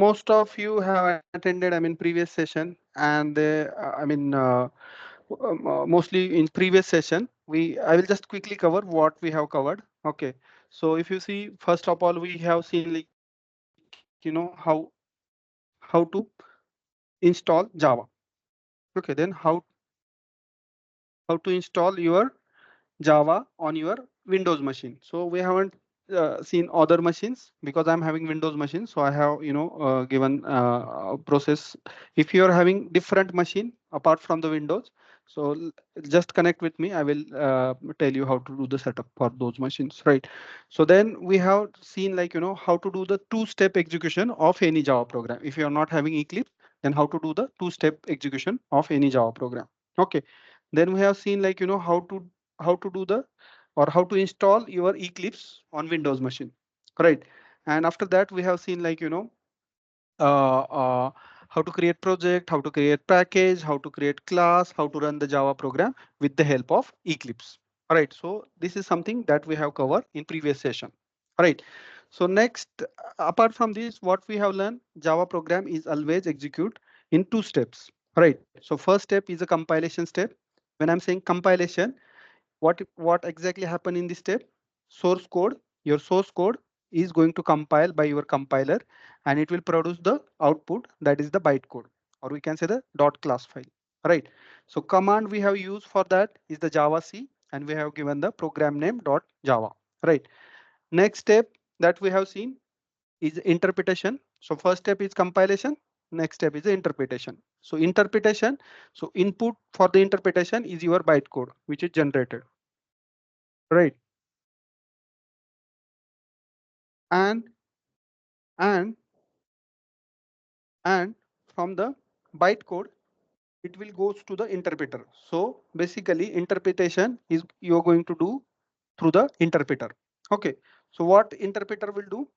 most of you have attended, previous session, and mostly in previous session, I will just quickly cover what we have covered. Okay, so if you see, first of all, we have seen how to install Java. Okay, then how to install your Java on your Windows machine. So we haven't seen other machines because I'm having Windows machine. So I have given a process. If you are having different machine apart from the Windows, so just connect with me. I will tell you how to do the setup for those machines, right? So then we have seen how to do the two-step execution of any Java program. If you are not having Eclipse, then how to do the two-step execution of any Java program. Okay. Then we have seen how to do the or how to install your Eclipse on Windows machine, right? And after that, we have seen uh, uh, how to create project, how to create package, how to create class, how to run the Java program with the help of Eclipse. All right. So this is something that we have covered in previous session. All right. So next, apart from this, what we have learned, Java program is always execute in two steps. All right. So first step is a compilation step. When I'm saying compilation, what exactly happen in this step? Source code, your source code is going to compile by your compiler, and it will produce the output, that is the bytecode, or we can say the dot class file, right? So command we have used for that is the java c, and we have given the program name dot java, right? Next step that we have seen is interpretation. So first step is compilation, next step is the interpretation. So interpretation, so input for the interpretation is your bytecode which is generated, right? and and and from the bytecode it will goes to the interpreter. So basically interpretation is you're going to do through the interpreter. Okay, so what interpreter will do?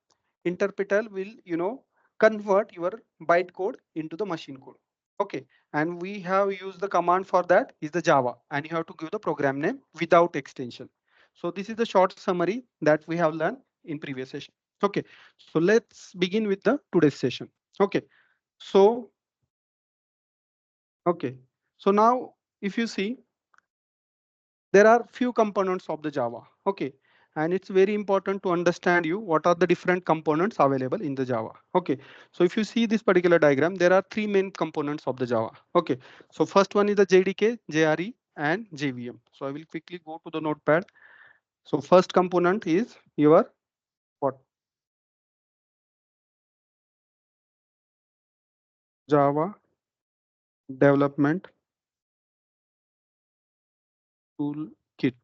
Interpreter will convert your bytecode into the machine code. Okay, and we have used the command for that is the java, and you have to give the program name without extension. So this is the short summary that we have learned in previous session. Okay, so let's begin with the today's session. Okay, so okay, so now if you see, there are few components of the Java. Okay, and it's very important to understand you what are the different components available in the Java. Okay, so if you see this particular diagram, there are three main components of the Java. Okay, so first one is the JDK, JRE, and JVM. So I will quickly go to the notepad. So first component is your what? Java development toolkit.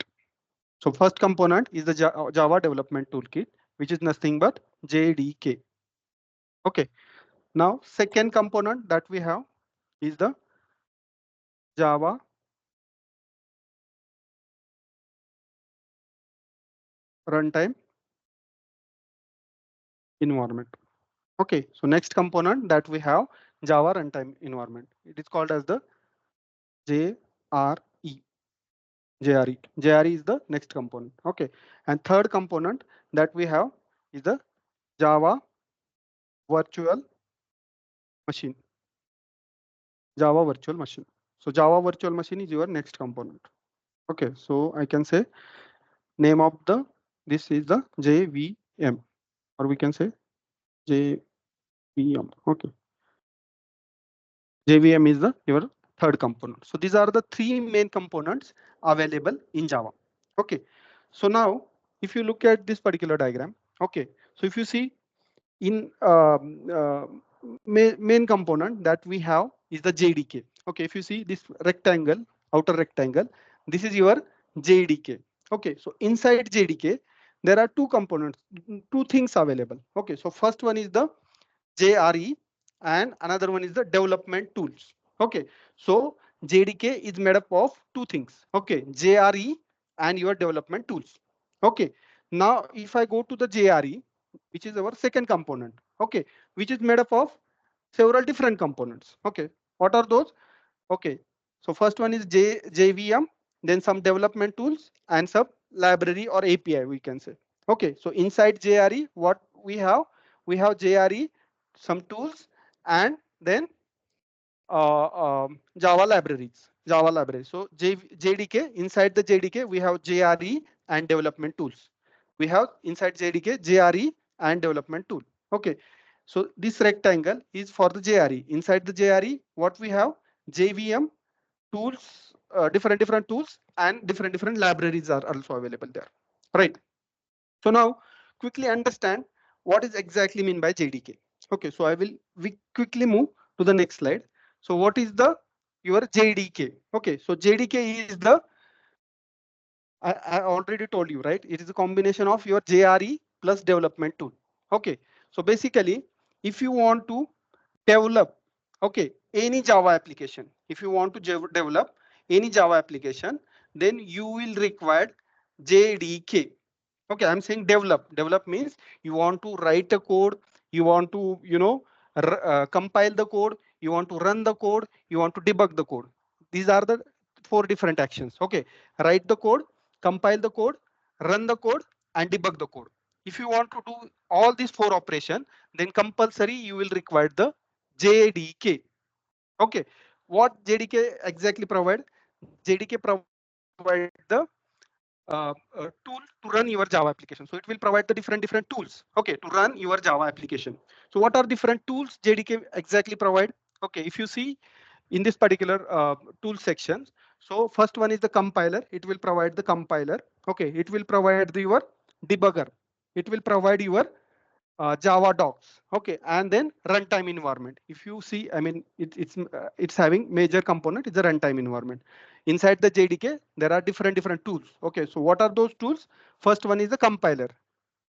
So first component is the Java development toolkit, which is nothing but JDK. Okay. Now second component that we have is the Java runtime environment. Okay. So next component that we have Java runtime environment. It is called as the JRE. JRE. JRE is the next component. Okay. And third component that we have is the Java virtual machine. Java virtual machine. So Java virtual machine is your next component. Okay. So I can say name of the this is the JVM, or we can say JVM. Okay. JVM is the your third component. So these are the three main components available in Java. Okay. So now if you look at this particular diagram, okay. So if you see in main component that we have is the JDK. Okay. If you see this rectangle, outer rectangle, this is your JDK. Okay. So inside JDK, there are two components, two things available. Okay. So first one is the JRE, and another one is the development tools. Okay, so JDK is made up of two things. Okay, JRE and your development tools. Okay, now if I go to the JRE, which is our second component. Okay, which is made up of several different components. Okay, what are those? Okay, so first one is JVM, then some development tools and some library or API we can say. Okay, so inside JRE, what we have? We have JRE some tools, and then Java libraries. Java libraries. So JDK, inside the JDK, we have JRE and development tools. We have inside JDK, JRE and development tool. Okay. So this rectangle is for the JRE. Inside the JRE, what we have? JVM tools, different tools, and different libraries are also available there. Right. So now quickly understand what is exactly mean by JDK. Okay, so we quickly move to the next slide. So what is the your JDK? Okay, so JDK is the I already told you, right? It is a combination of your JRE plus development tool. Okay, so basically, if you want to develop, okay, any Java application, if you want to develop any Java application, then you will require JDK. Okay, I'm saying develop. Develop means you want to write a code, you want to, compile the code, you want to run the code, you want to debug the code. These are the four different actions. Okay, write the code, compile the code, run the code, and debug the code. If you want to do all these four operations, then compulsory you will require the JDK. Okay, what JDK exactly provide? JDK provide the tool to run your Java application. So it will provide the different tools, okay, to run your Java application. So what are different tools JDK exactly provide? Okay, if you see in this particular tool section, so first one is the compiler. It will provide the compiler. Okay, it will provide your debugger. It will provide your Java docs. Okay, and then runtime environment. If you see, I mean, it's having major component. It's a runtime environment. Inside the JDK, there are different tools. Okay, so what are those tools? First one is the compiler.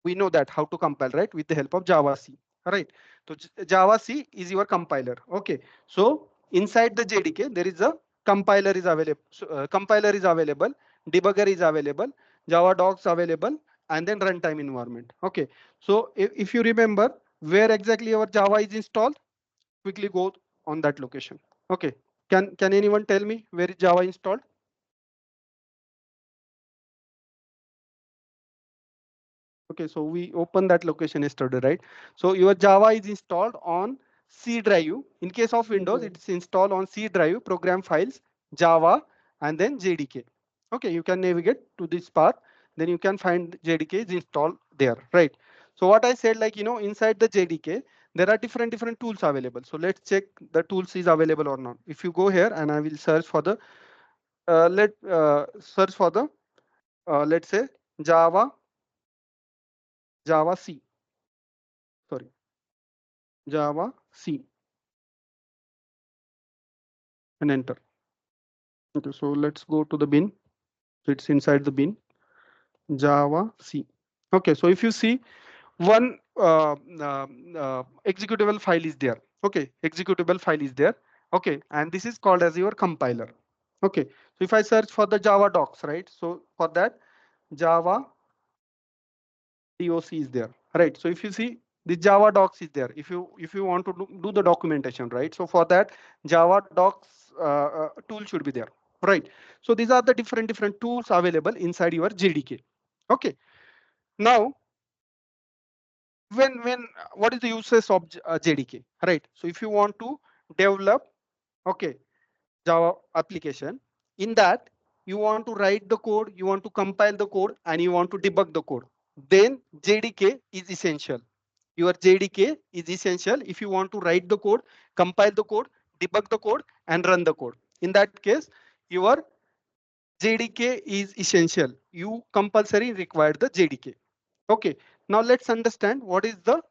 We know that how to compile, right, with the help of Java C. Right. So Java C is your compiler. Okay. So inside the JDK, there is a compiler is available. So, compiler is available. Debugger is available. Java docs available, and then runtime environment. Okay. So if you remember where exactly our Java is installed, quickly go on that location. Okay. Can anyone tell me where is Java installed? Okay, so we opened that location yesterday, right? So your Java is installed on C drive. In case of Windows, it's installed on C drive, program files, Java, and then JDK. Okay, you can navigate to this path, then you can find JDK is installed there, right? So what I said, like, inside the JDK, there are different tools available. So let's check the tools is available or not. If you go here and I will search for the, search for the, let's say Java C, sorry. Java C and enter. Okay, so let's go to the bin. So it's inside the bin, Java C. Okay, so if you see one executable file is there. Okay, executable file is there. Okay, and this is called as your compiler. Okay, so if I search for the Java docs, right? So for that, Java doc is there, right? So if you see the Java docs is there, if you want to do the documentation, right? So for that, Java docs tool should be there, right? So these are the different tools available inside your JDK. Okay, now when what is the uses of JDK, right? So if you want to develop, okay, Java application, in that you want to write the code, you want to compile the code, and you want to debug the code, then JDK is essential. Your JDK is essential if you want to write the code, compile the code, debug the code, and run the code. In that case, your JDK is essential. You compulsory require the JDK. Okay. Now let's understand what is the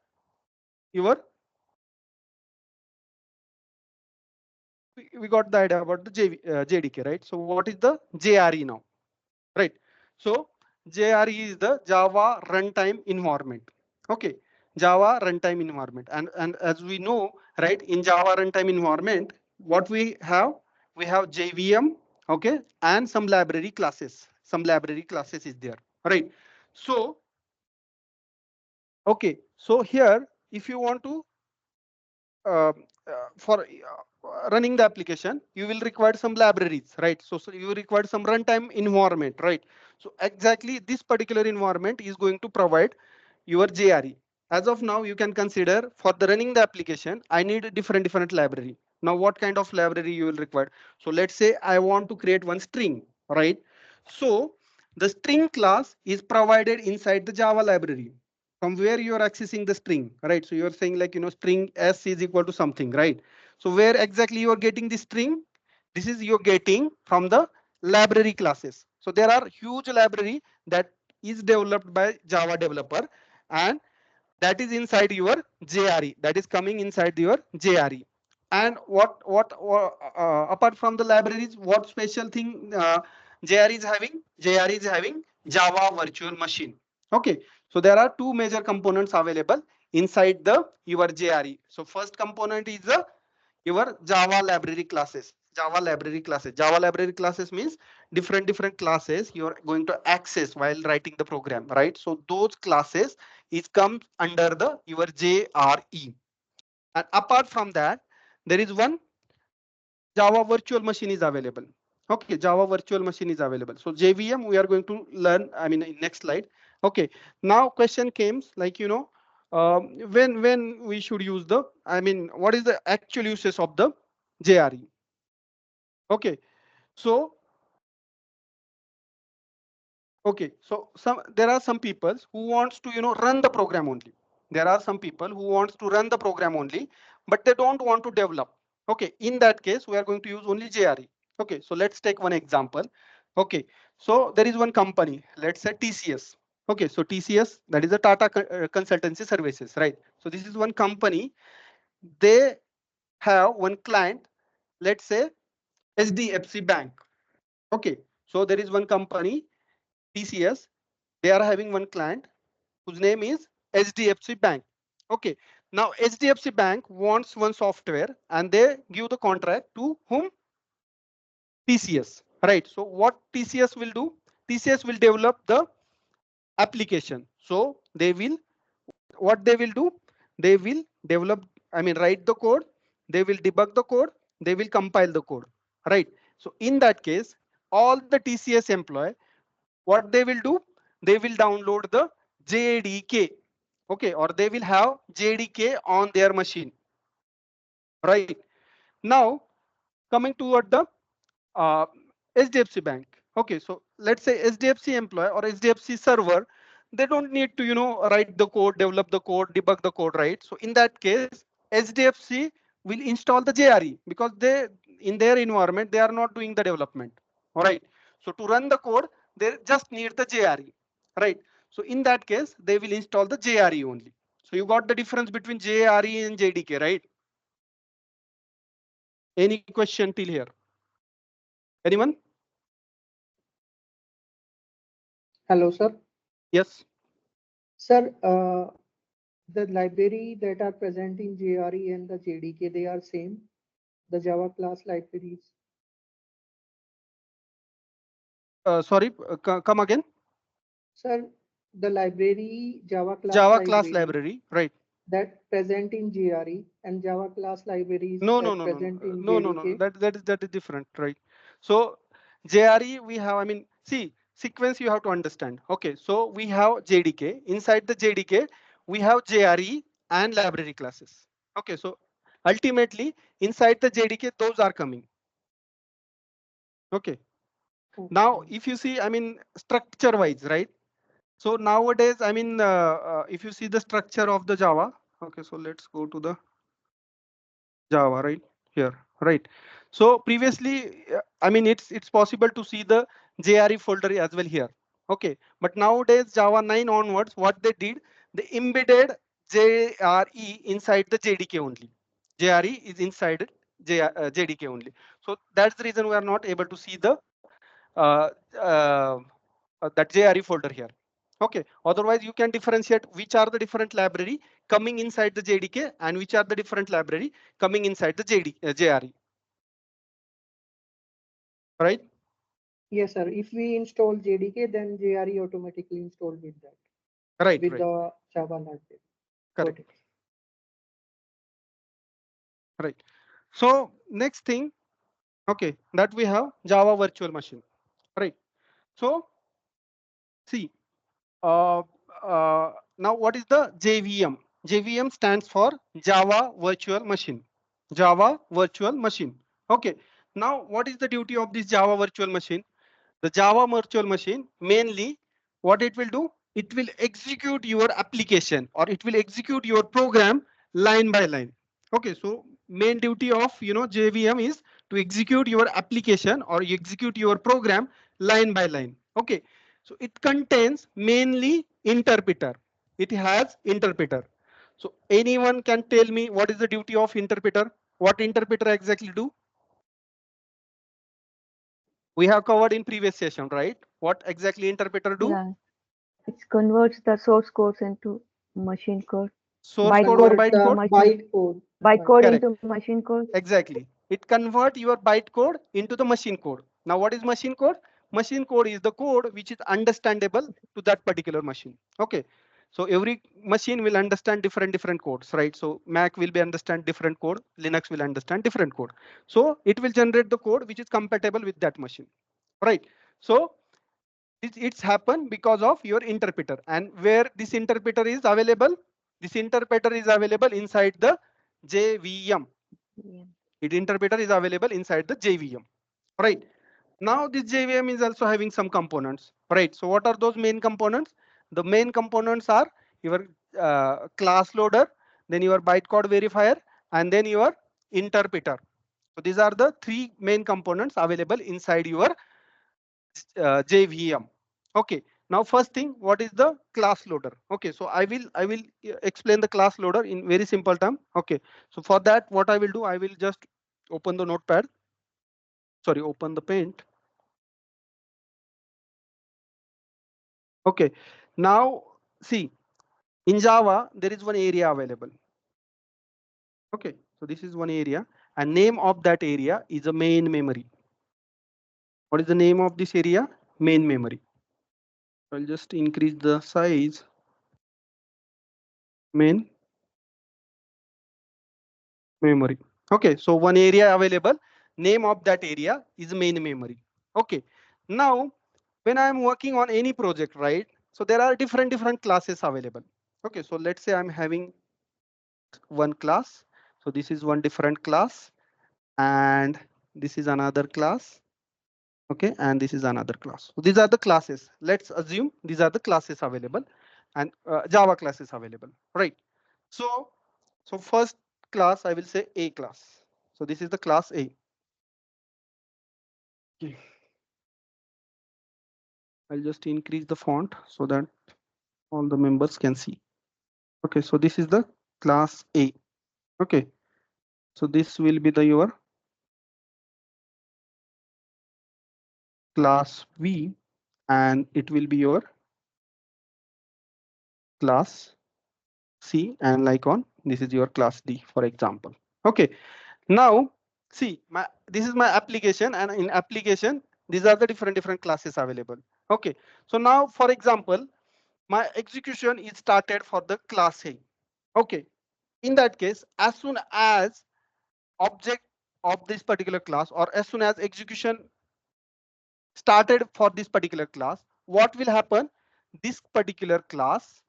your we got the idea about the JDK, right? So what is the JRE now, right? So JRE is the Java Runtime Environment. Okay, Java Runtime Environment, and as we know, right, in Java Runtime Environment, what we have JVM, okay, and some library classes. Some library classes is there, right? So okay, so here if you want to for running the application, you will require some libraries, right? So you require some runtime environment, right? So exactly this particular environment is going to provide your JRE. as of now, you can consider for the running the application, I need a different library. Now, what kind of library you will require? So let's say I want to create one string, right? So the string class is provided inside the Java library. From where you are accessing the string, right? So you're saying like, string s is equal to something, right? So where exactly you are getting the string? This is you're getting from the library classes. So there are huge library that is developed by Java developer, and that is inside your JRE, that is coming inside your JRE. And apart from the libraries, what special thing JRE is having? JRE is having Java virtual machine. Okay, so there are two major components available inside the your JRE. So first component is the your Java library classes. Java library classes means different classes you are going to access while writing the program, right? So those classes is comes under the your JRE. And apart from that, there is one Java virtual machine is available. Okay, Java virtual machine is available. So JVM we are going to learn. I mean, in next slide. Okay, now question comes like when we should use the. I mean, what is the actual uses of the JRE? Okay, so okay, so there are some people who wants to run the program only. There are some people who wants to run the program only, but they don't want to develop. Okay, in that case, we are going to use only JRE. Okay, so let's take one example. Okay, so there is one company, let's say TCS. Okay, so TCS, that is a Tata Consultancy Services, right? So this is one company. They have one client, let's say HDFC Bank. Okay, so there is one company TCS. They are having one client whose name is HDFC Bank. Okay. Now HDFC Bank wants one software and they give the contract to whom? TCS. Right. So what TCS will do? TCS will develop the application. So they will what they will do? They will develop, I mean write the code, they will debug the code, they will compile the code. Right. So in that case, all the TCS employee, what they will do? They will download the JDK. Okay, or they will have JDK on their machine. Right. Now coming toward the uh, HDFC Bank. Okay, so let's say HDFC employee or HDFC server, they don't need to write the code, develop the code, debug the code, right? So in that case, HDFC will install the JRE because they in their environment they are not doing the development. All right. So to run the code, they just need the JRE, right? So in that case, they will install the JRE only. So you got the difference between JRE and JDK, right? Any question till here? Anyone? Hello, sir. Yes. Sir, the library that are present in JRE and the JDK, they are same, the Java class libraries. Sorry, come again. Sir, the library, Java class Java class library library, right? that present in JRE and Java class libraries No, no, that no, no, no, present in no, no, no. JDK. That is different, right? So JRE we have. I mean, see sequence you have to understand. Okay, so we have JDK. Inside the JDK, we have JRE and library classes. Okay, so ultimately inside the JDK, those are coming. Okay. Now, Okay. if you see, I mean, structure wise, right? So nowadays, I mean, if you see the structure of the Java. Okay, so let's go to the Java right here, right? So previously, I mean, it's possible to see the JRE folder as well here. Okay, but nowadays Java 9 onwards, what they did, they embedded JRE inside the JDK only. JRE is inside JDK only. So that's the reason we are not able to see the uh, uh, that JRE folder here. Okay, otherwise you can differentiate which are the different library coming inside the JDK and which are the different library coming inside the JRE, right? Yes, sir. If we install JDK, then JRE automatically installed with that, Right, with right, the Java library. Got correct, it. right. So next thing, okay, that we have Java virtual machine, right? So see, uh, Now what is the JVM? JVM stands for Java Virtual Machine. Java Virtual Machine. Okay. Now what is the duty of this Java Virtual Machine? The Java virtual machine mainly what it will do, it will execute your application or it will execute your program line by line. Okay, so main duty of JVM is to execute your application or you execute your program line by line. Okay, so it contains mainly interpreter. It has interpreter. So anyone can tell me what is the duty of interpreter? What interpreter exactly do? We have covered in previous session, right? What exactly interpreter do? Yeah, it converts the source code into machine code. Source code or Bytecode Convert into bytecode? the machine. byte code. Bytecode Correct. into machine code. Exactly. It convert your bytecode into the machine code. Now, what is machine code? Machine code is the code which is understandable to that particular machine. Okay. So every machine will understand different codes, right? So Mac will be understand different code, Linux will understand different code. So it will generate the code which is compatible with that machine, right? So it's happened because of your interpreter, and where this interpreter is available, this interpreter is available inside the JVM. Yeah. It interpreter is available inside the JVM, right? Now this JVM is also having some components, right? So what are those main components? The main components are your class loader, then your bytecode verifier, and then your interpreter. So these are the three main components available inside your JVM. Okay. Now first thing, what is the class loader? Okay, so I will explain the class loader in very simple term. Okay, so for that, what I will do, I will just open the notepad. Sorry, open the paint. Okay. Now see, in Java there is one area available. Okay, so this is one area, and name of that area is a main memory. What is the name of this area? Main memory. I'll just increase the size. Main memory. Okay, so one area available, name of that area is main memory. Okay, now when I'm working on any project, right? So there are different classes available. Okay, so let's say I'm having one class. So this is one different class, and this is another class. Okay, and this is another class. So these are the classes. Let's assume these are the classes available, and Java classes available, right? So so first class, I will say A class. So this is the class A. Okay. I'll just increase the font so that all the members can see. Okay, so this is the class A. Okay, so this will be the your class V, and it will be your class C, and like on this is your class D, for example. Okay, now see my this is my application, and in application these are the different classes available. Okay, so now for example, my execution is started for the class A. Okay, in that case, as soon as object of this particular class, or as soon as execution started for this particular class, what will happen? This particular class,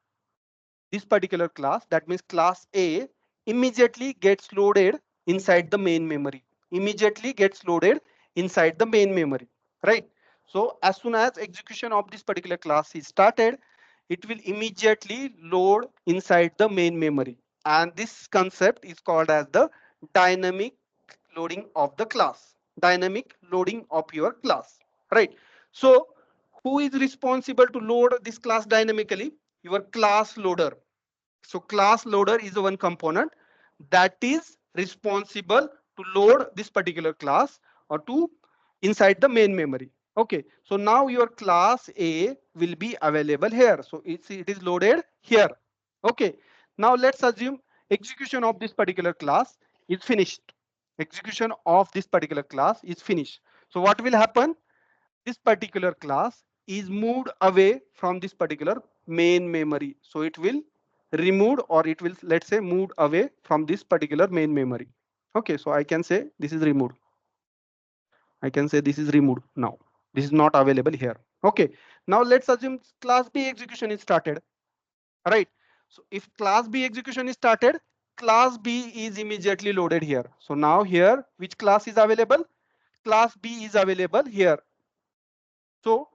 that means class A, immediately gets loaded inside the main memory. Immediately gets loaded inside the main memory, right? So as soon as execution of this particular class is started, it will immediately load inside the main memory. And this concept is called as the dynamic loading of the class. Dynamic loading of your class, right? So who is responsible to load this class dynamically? Your class loader. So class loader is the one component that is responsible to load this particular class or to inside the main memory. Okay, so now your class A will be available here. So it is loaded here. Okay, now let's assume execution of this particular class is finished. Execution of this particular class is finished. So what will happen? This particular class is moved away from this particular main memory. So it will removed, or it will, let's say, moved away from this particular main memory. Okay, so I can say this is removed. I can say this is removed now. This is not available here. Okay, now let's assume class B execution is started. Right. So if class B execution is started, class B is immediately loaded here. So now here, which class is available? Class B is available here. So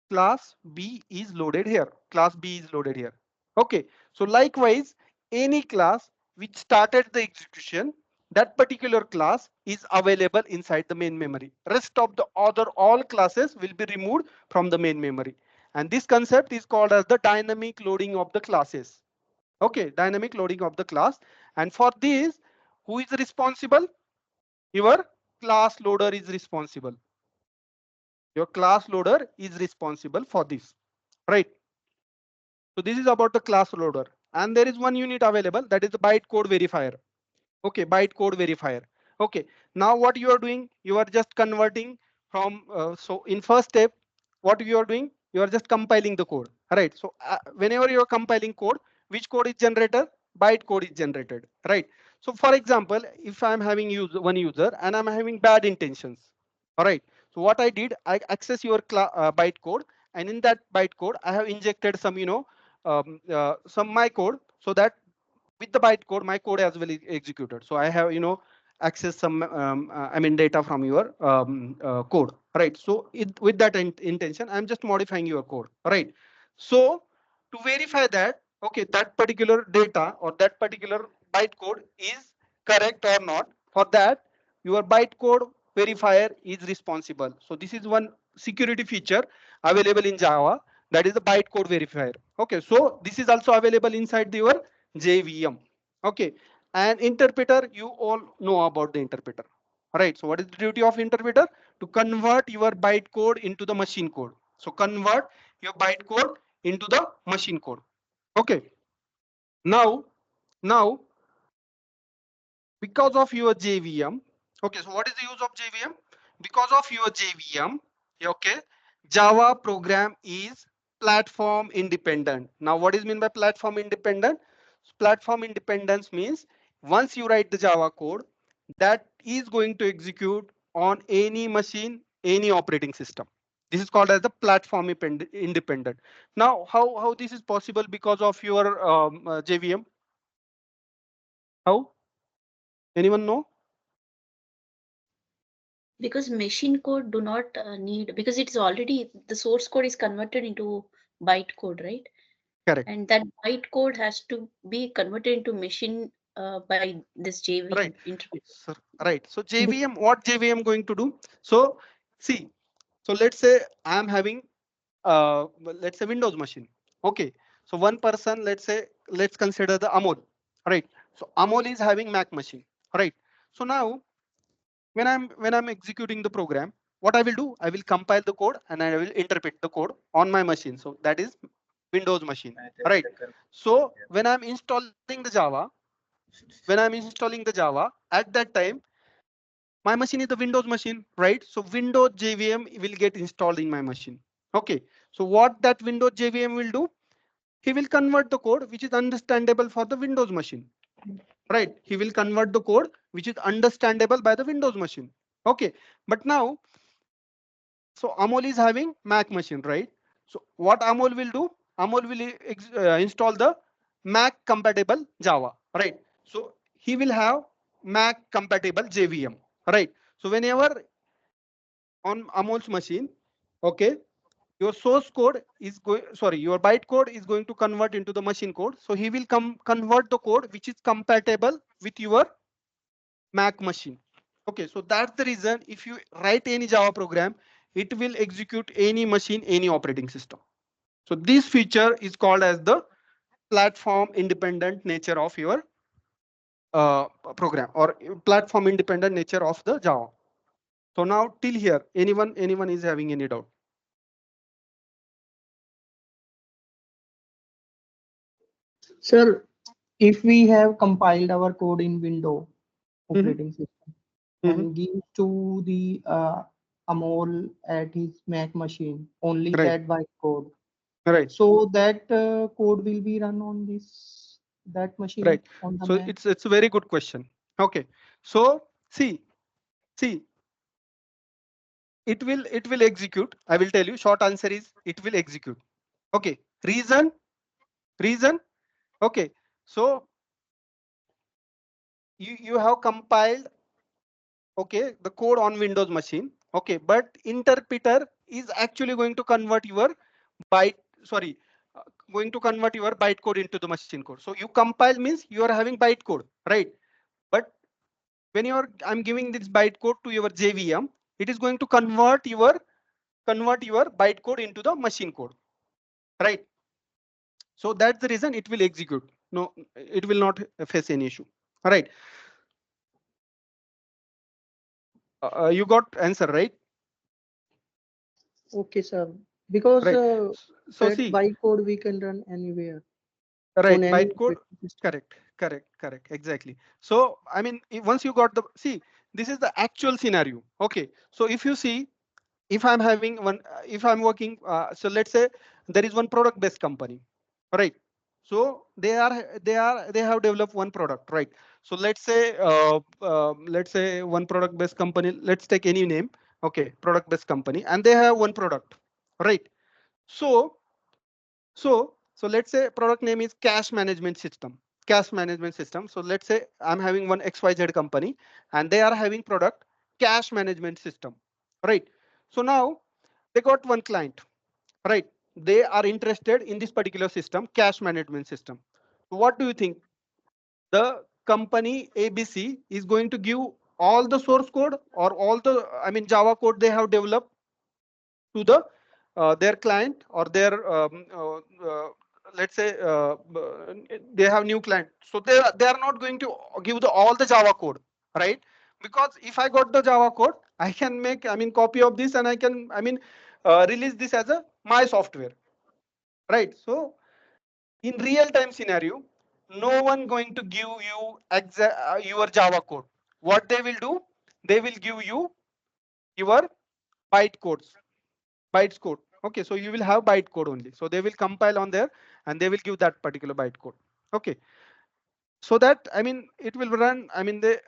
class B is loaded here. Class B is loaded here. Okay. So likewise, any class which started the execution, that particular class is available inside the main memory. Rest of the other all classes will be removed from the main memory. And this concept is called as the dynamic loading of the classes. Okay, dynamic loading of the class. And for this, who is responsible? Your class loader is responsible. Your class loader is responsible for this, right? So this is about the class loader. And there is one unit available, that is the bytecode verifier. Okay, bytecode verifier. Okay, now what you are doing, you are just converting from, so in first step, what you are doing, you are just compiling the code, right? So whenever you are compiling code, which code is generated? Bytecode is generated, right? So for example, if I'm having one user and I'm having bad intentions, all right. So what I did, I access your bytecode, and in that bytecode, I have injected some, some my code, so that with the bytecode, my code as well is executed. So I have, access some, I mean, data from your code, right? So with that intention, I'm just modifying your code, right? So to verify that, okay, that particular data or that particular bytecode is correct or not, for that, your bytecode verifier is responsible. So this is one security feature available in Java, that is the bytecode verifier. Okay, so this is also available inside your JVM. Okay, and interpreter, you all know about the interpreter, right? So what is the duty of interpreter? To convert your bytecode into the machine code. So convert your bytecode into the machine code. Okay, now, now because of your JVM, okay, so what is the use of JVM? Because of your JVM, okay, Java program is platform independent. Now what is mean by platform independent? Platform independence means once you write the Java code, that is going to execute on any machine, any operating system. This is called as the platform independent. Now how this is possible because of your JVM? How? Anyone know? Because machine code do not need, because it's already the source code is converted into bytecode, right? Correct. And that bytecode has to be converted into machine by this JVM Right. interface. So, right. So JVM, what JVM going to do? So see, so let's say I'm having, let's say Windows machine. Okay. So one person, let's consider the Amol. Right. So Amol is having Mac machine. Right. So now when I'm executing the program, what I will do, I will compile the code and I will interpret the code on my machine. So that is Windows machine. Right. So when I'm installing the Java, at that time, my machine is the Windows machine, right? So Windows JVM will get installed in my machine. Okay. So what that Windows JVM will do? He will convert the code which is understandable for the Windows machine, right? He will convert the code which is understandable by the Windows machine. Okay. But now, so Amol is having Mac machine, right? So what Amol will do? Amol will install the Mac compatible Java, right? So he will have Mac compatible JVM, right? So whenever on Amol's machine, okay, your source code is going, sorry, your bytecode is going to convert into the machine code. So he will convert the code which is compatible with your Mac machine. Okay, so that's the reason if you write any Java program, it will execute any machine, any operating system. So this feature is called as the platform independent nature of your program, or platform independent nature of the Java. So now till here, anyone is having any doubt? Sir, if we have compiled our code in Windows Mm-hmm. operating system Mm-hmm. and give to the Amol at his Mac machine only Right, that bytecode, right, so that code will be run on this that machine right. on the So Mac. it's a very good question. Okay, so see, it will execute. I will tell you. Short answer is it will execute. Okay. Reason. Okay, so you have compiled, okay, the code on Windows machine. Okay, but interpreter is actually going to convert your byte, sorry, uh, going to convert your bytecode into the machine code. So you compile means you are having bytecode, right? But when I'm giving this bytecode to your JVM, it is going to convert your bytecode into the machine code, right? So that's the reason it will execute. No, it will not face any issue. All right. You got answer, right? Okay, sir. Because Right. So that see, bytecode we can run anywhere on right, any bytecode, operating system. correct, exactly. So I mean, once you got the, see, this is the actual scenario. Okay. So if you see, if I'm having one, if I'm working, so let's say there is one product based company, right? So they have developed one product, right? So let's say one product based company, let's take any name, okay, product based company, and they have one product, right? So so so let's say product name is cash management system. So let's say I'm having one XYZ company and they are having product cash management system, right? So now they got one client, right? They are interested in this particular system, cash management system. What do you think? The company ABC is going to give all the source code or all the, I mean, Java code they have developed to the their client or their let's say they have new client, so they are not going to give the all the Java code, right? Because if I got the Java code, I can make, I mean, copy of this and I can, I mean, release this as a my software, right? So in real time scenario, no one going to give you your Java code. What they will do, they will give you your bytecodes, bytes code. Okay, so you will have bytecode only. So they will compile on there and they will give that particular bytecode. Okay, so that, I mean, it will run. I mean, they,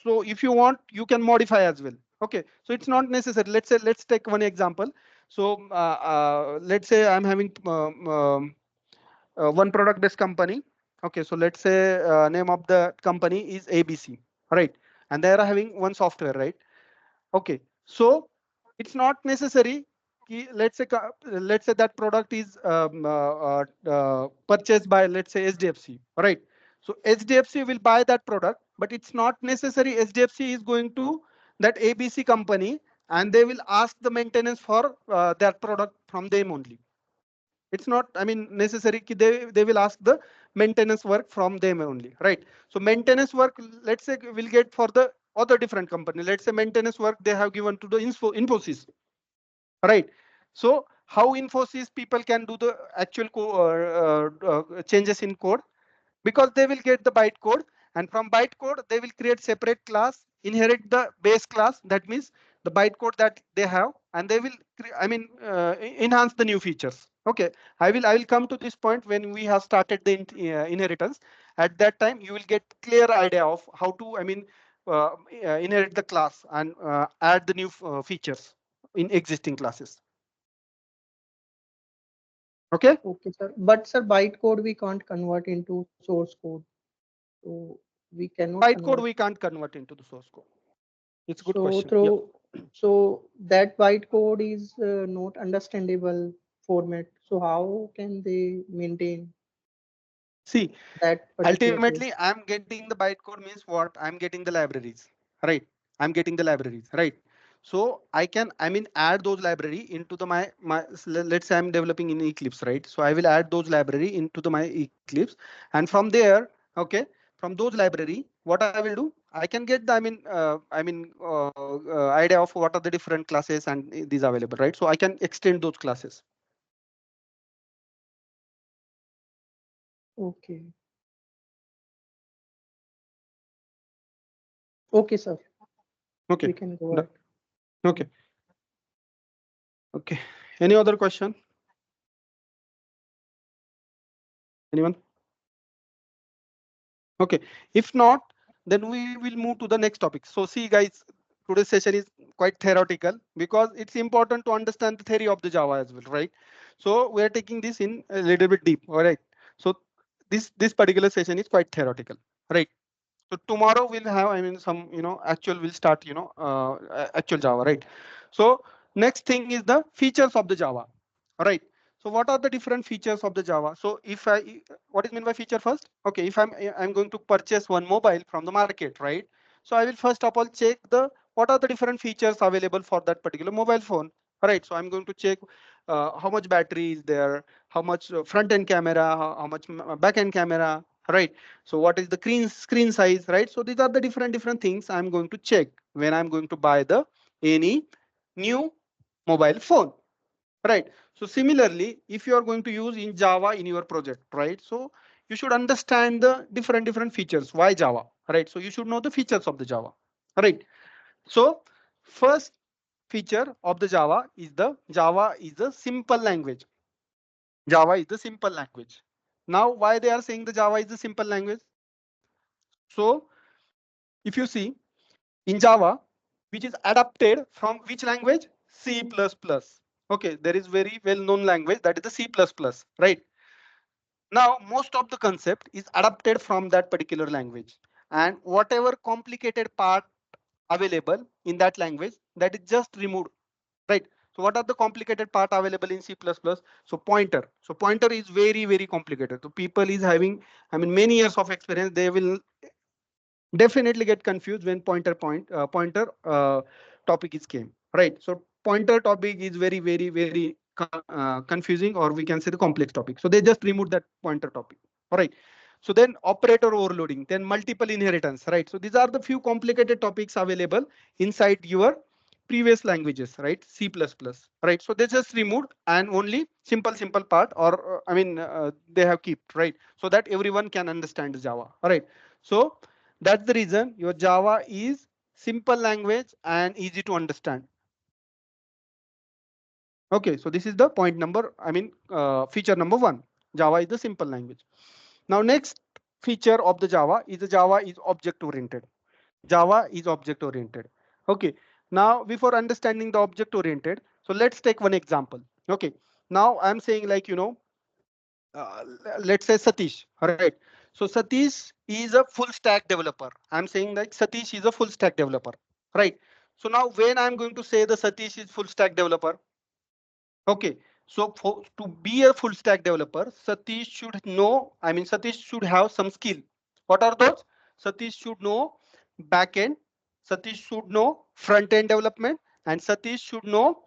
so if you want, you can modify as well. Okay, so it's not necessary. Let's say, let's take one example. So let's say I'm having one product based company. Okay, so let's say name of the company is ABC, right? And they are having one software, right? Okay, so it's not necessary. Let's say let's say that product is purchased by, let's say, SDFC, right? So SDFC will buy that product, but it's not necessary SDFC is going to that ABC company and they will ask the maintenance for that product from them only. It's not, I mean, necessary they will ask the maintenance work from them only, right? So maintenance work, let's say, will get for the other different company. Let's say maintenance work they have given to the Infosys, right? So how Infosys people can do the actual changes in code? Because they will get the bytecode, and from bytecode they will create separate class, inherit the base class, that means the bytecode that they have, and they will I mean, enhance the new features. Okay, I will come to this point when we have started the inheritance. At that time you will get clear idea of how to, I mean, inherit the class and add the new features in existing classes. Okay, Okay, sir. But sir, bytecode we can't convert into source code. So we cannot bytecode convert. we can't convert into the source code. It's a good So question. Yeah. through so that bytecode is not understandable format. So how can they maintain See, that particular code? ultimately I'm getting the bytecode means what? I'm getting the libraries, right? I'm getting the libraries, right? So I can, I mean, add those library into the let's say I'm developing in Eclipse, right? So I will add those library into the my Eclipse, and from there, okay, from those library, what I will do, I can get the, idea of what are the different classes and these available, right? So I can extend those classes. Okay. Okay, sir. Okay, We can go done. ahead. Okay, okay. Any other question? Anyone? Okay, if not, then we will move to the next topic. So see guys, today's session is quite theoretical because it's important to understand the theory of the Java as well, right? So we are taking this in a little bit deep, all right? So this particular session is quite theoretical, right? So tomorrow we'll have, I mean, some, actual will start, actual Java, right? So next thing is the features of the Java, all right? So what are the different features of the Java? So if what is meant by feature first? Okay, if I'm going to purchase one mobile from the market, right? So I will first of all check the what are the different features available for that particular mobile phone, all right? So I'm going to check how much battery is there, how much front end camera, how much back end camera, right? So what is the screen size, right? So these are the different things I'm going to check when I'm going to buy the any new mobile phone, right? So similarly, if you are going to use in Java in your project, right? So you should understand the different features. Why Java, right? So you should know the features of the Java, right? So first feature of the Java is the simple language. Java is the simple language. Now, why they are saying the Java is the simple language? So if you see in Java, which is adapted from which language? C++. Okay, there is very well known language that is the C++, right? Now, most of the concept is adapted from that particular language, and whatever complicated part available in that language, that is just removed, right? So what are the complicated part available in C++? So pointer. So pointer is very complicated. So people is having, I mean, many years of experience, they will definitely get confused when pointer topic is came, right? So pointer topic is very confusing, or we can say the complex topic. So they just remove that pointer topic, all right? So then operator overloading, then multiple inheritance, right? So these are the few complicated topics available inside your previous languages, right? C++, right? So they just removed and only simple part, or I mean, they have kept, right? So that everyone can understand the Java, all right? So that's the reason your Java is simple language and easy to understand. Okay, so this is the point number, I mean, feature number one. Java is the simple language. Now, next feature of the Java is object oriented. Java is object oriented. Okay, now before understanding the object oriented, so let's take one example. Okay, now I'm saying like, uh, let's say Satish, all right? So Satish is a full stack developer. I'm saying like Satish is a full stack developer, right? So now when I'm going to say the Satish is full stack developer, okay. So to be a full stack developer, Satish should know, I mean, Satish should have some skill. What are those? Satish should know backend, Satish should know front end development, and Satish should know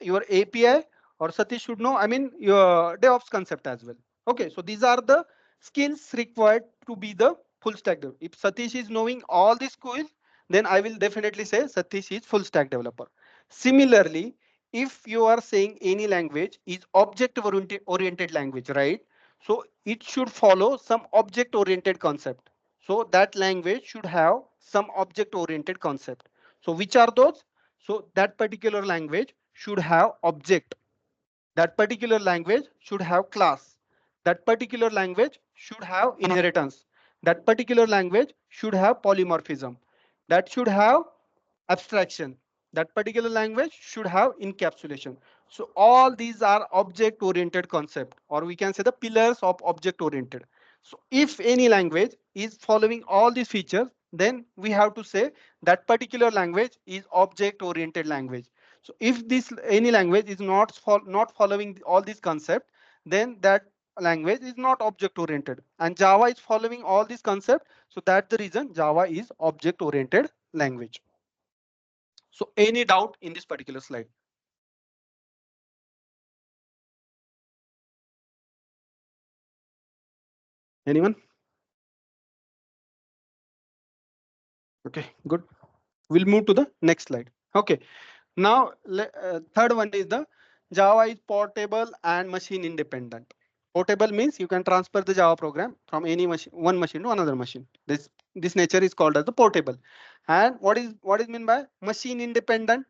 your API, or Satish should know, I mean, your DevOps concept as well. Okay, so these are the skills required to be the full stack developer. If Satish is knowing all these skills, then I will definitely say Satish is full stack developer. Similarly, if you are saying any language is object oriented language, right? So it should follow some object oriented concept. So that language should have some object oriented concept. So which are those? So that particular language should have object. That particular language should have class. That particular language should have inheritance. That particular language should have polymorphism. That should have abstraction. That particular language should have encapsulation. So all these are object oriented concept, or we can say the pillars of object oriented. So if any language is following all these features, then we have to say that particular language is object oriented language. So if this any language is not following all these concepts, then that language is not object oriented, and Java is following all these concepts. So that's the reason Java is object oriented language. So any doubt in this particular slide? Anyone? Okay, good. We'll move to the next slide. Okay, now third one is the Java is portable and machine independent. Portable means you can transfer the Java program from any machine, one machine to another machine. This nature is called as the portable. And what is meant by machine independent?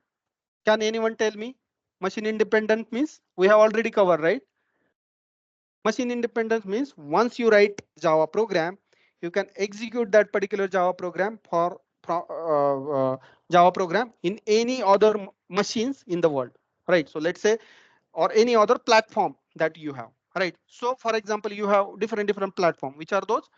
Can anyone tell me? Machine independent means we have already covered, right? Machine independence means once you write Java program, you can execute that particular Java program Java program in any other machines in the world, right? So let's say, or any other platform that you have. right? So for example, you have different platform. Which are those?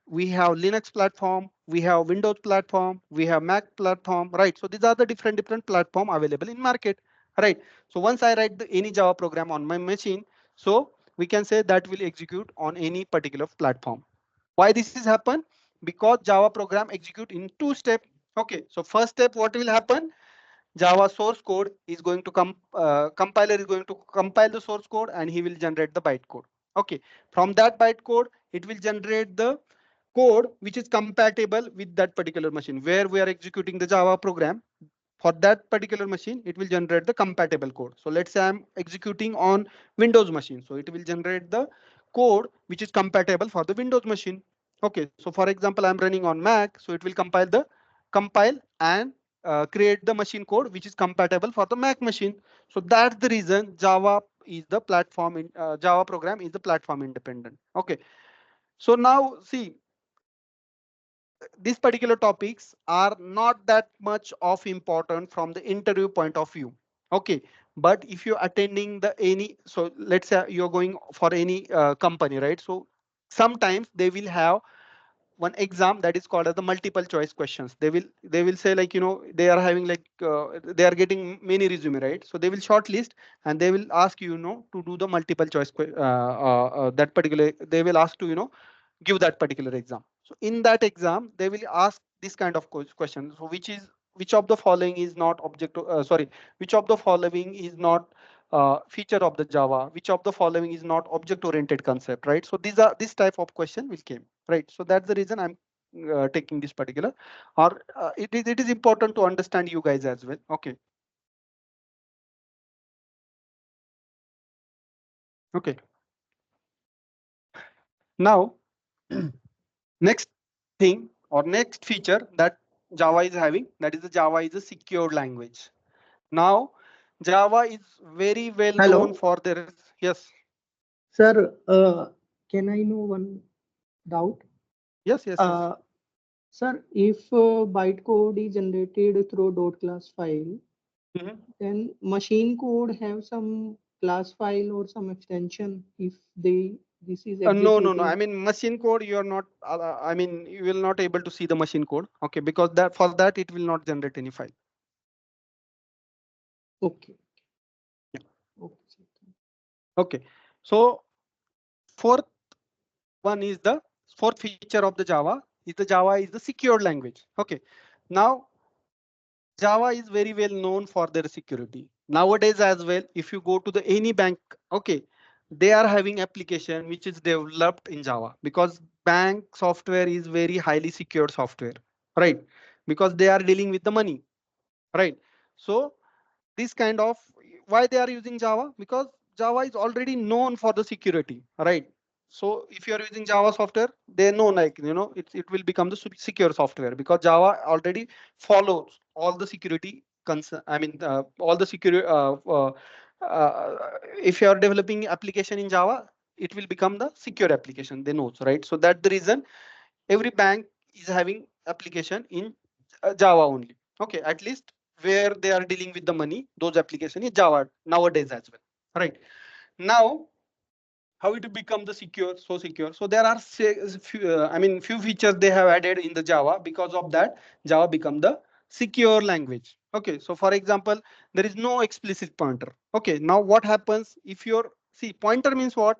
We have Linux platform, we have Windows platform, we have Mac platform, right? So these are the different platform available in market, right? So once I write any Java program on my machine, so we can say that will execute on any particular platform. Why this is happen? Because Java program execute in two step. Okay, so first step, what will happen? Java source code is going to compiler is going to compile the source code and he will generate the bytecode. Okay, from that bytecode, it will generate the code which is compatible with that particular machine where we are executing the Java program. For that particular machine, it will generate the compatible code. So let's say I'm executing on Windows machine. So it will generate the code which is compatible for the Windows machine. Okay, so for example, I'm running on Mac. So it will compile and create the machine code which is compatible for the Mac machine. So that's the reason Java is the platform in Java program is the platform independent. Okay, so now see, these particular topics are not that much of important from the interview point of view. Okay, but if you're attending the any, so let's say you're going for any company, right? So sometimes they will have one exam that is called as the multiple choice questions. They will say, like, they are having like they are getting many resume, right? So they will shortlist and they will ask you, to do the multiple choice that particular, they will ask to give that particular exam. So in that exam, they will ask this kind of question. So which of the following is not which of the following is not feature of the Java? Which of the following is not object-oriented concept, right? So this type of question will came, right? So that's the reason I'm taking this particular, or it is important to understand you guys as well. Okay. Okay. Now, next thing or next feature that Java is having, that is the Java is a secured language. Now, Java is very well known Hello, for their, yes, sir. Can I know one doubt? yes, yes, yes. Uh, Sir, if bytecode is generated through dot class file, Mhm. then machine code have some class file or some extension if this is No, no, no. I executing. mean, machine code, you are not, I mean, you will not able to see the machine code. Okay, because that for that, it will not generate any file. Okay. Yeah. Okay, sir. Okay. So fourth one is the fourth feature of the Java is the secured language. Okay. Now, Java is very well known for their security. Nowadays as well, if you go to the any bank, okay, they are having application which is developed in Java because bank software is very highly secured software, right? Because they are dealing with the money, right? So this kind of, why they are using Java? Because Java is already known for the security, right? So if you are using Java software, they know, like, it will become the secure software because Java already follows all the security concern. I mean, all the security. If you are developing application in Java, it will become the secure application. They know, right? So that's the reason every bank is having application in Java only. Okay, at least where they are dealing with the money, those application is Java nowadays as well. Right. Now, how it become the secure, so secure? So there are few features they have added in the Java. Because of that, Java become the secure language. Okay, so for example, there is no explicit pointer. Okay, now what happens if you're, see, pointer means what?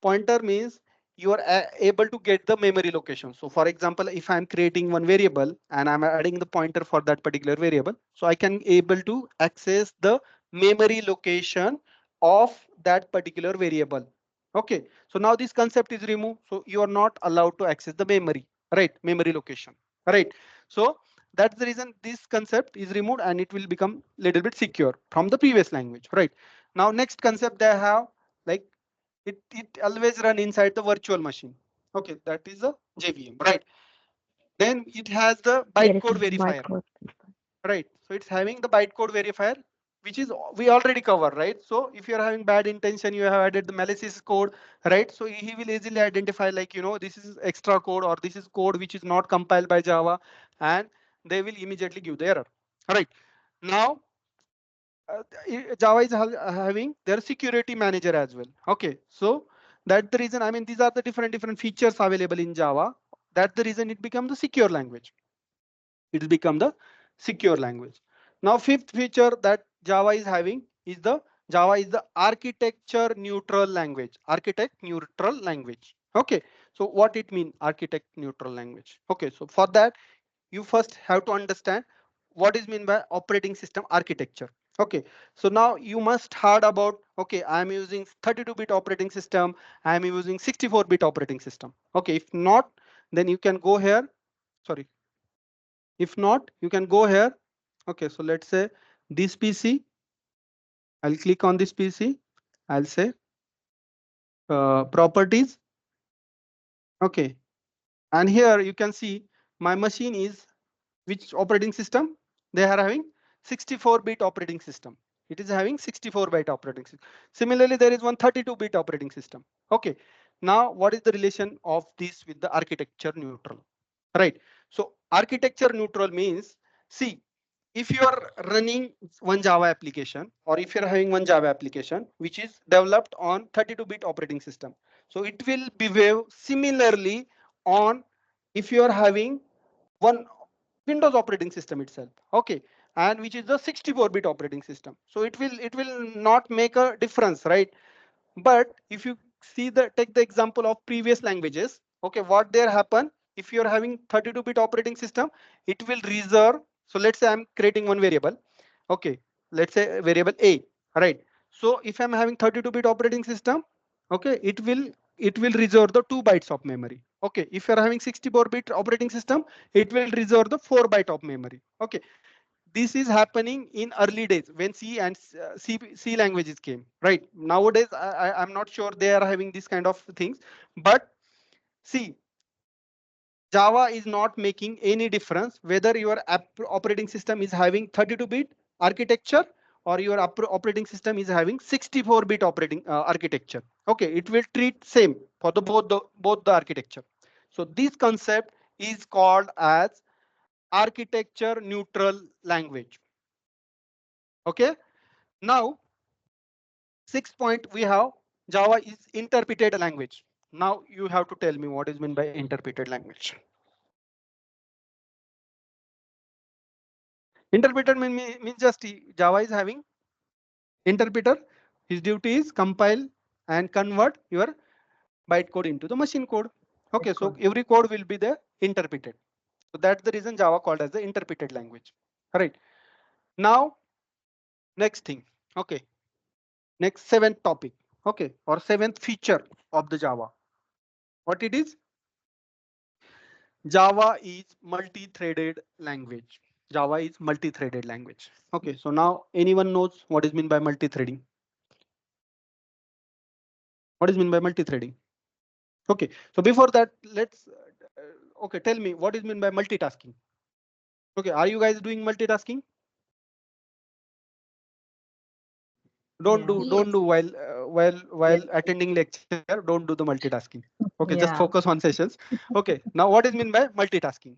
Pointer means you are able to get the memory location. So for example, if I'm creating one variable and I'm adding the pointer for that particular variable, so I can able to access the memory location of that particular variable. Okay, so now this concept is removed. So you are not allowed to access the memory, right? Memory location, right? So that's the reason this concept is removed and it will become little bit secure from the previous language, right? Now, next concept they have, like, it always run inside the virtual machine. Okay, that is a JVM, right? Then it has the Here it bytecode is verifier, bytecode. right? So it's having the bytecode verifier, which is we already cover, right? So if you're having bad intention, you have added the malicious code, right? So he will easily identify, like, this is extra code or this is code which is not compiled by Java, and they will immediately give the error. All right. Now, Java is having their security manager as well. Okay, so That's the reason, I mean, these are the different features available in Java. That's the reason it becomes the secure language. It will become the secure language. Now, fifth feature that Java is having is the Java is the architecture neutral language. Architect neutral language. Okay. So what it means, architect neutral language? Okay. So for that, you first have to understand what is meant by operating system architecture. Okay. So now you must heard about, okay, I am using 32-bit operating system. I am using 64-bit operating system. Okay. If not, then you can go here. Sorry. If not, you can go here. Okay, so let's say this PC. I'll click on this PC. I'll say properties. Okay, and here you can see my machine is which operating system? They are having 64-bit operating system. It is having 64-bit operating system. Similarly, there is one 32-bit operating system. Okay, now what is the relation of this with the architecture neutral? Right. So architecture neutral means, see, if you are running one Java application, or if you're having one Java application which is developed on 32-bit operating system, so it will behave similarly on if you are having one Windows operating system itself. Okay, and which is the 64-bit operating system. So it will not make a difference, right? But if you see the take the example of previous languages, okay, what there happen if you're having 32-bit operating system, it will reserve. So let's say I'm creating one variable. Okay, let's say variable A, right? So if I'm having 32-bit operating system, okay, it will reserve the 2 bytes of memory. Okay, if you're having 64-bit operating system, it will reserve the 4 byte of memory. Okay, this is happening in early days when C and C languages came. Right nowadays, I'm not sure they are having this kind of things, but see, Java is not making any difference whether your operating system is having 32-bit architecture or your operating system is having 64-bit operating architecture. Okay, it will treat same for the both the architecture. So this concept is called as architecture neutral language. Okay, now 6 point we have Java is interpreted language. Now you have to tell me what is meant by interpreted language. Interpreter means just Java is having interpreter. His duty is compile and convert your bytecode into the machine code. Okay, so every code will be there interpreted. So that's the reason Java called as the interpreted language. All right. Now next thing. Okay. Next seventh topic. Okay, or seventh feature of the Java. What it is? Java is multi-threaded language. Java is multi-threaded language. Okay, so now anyone knows what is meant by multi-threading? What is meant by multi-threading? Okay, so before that, let's okay, tell me what is meant by multitasking. Okay, are you guys doing multitasking? Don't do while Yes. attending lecture. Don't do the multitasking. Okay, just Yeah. focus on sessions. Okay, now what is meant by multitasking?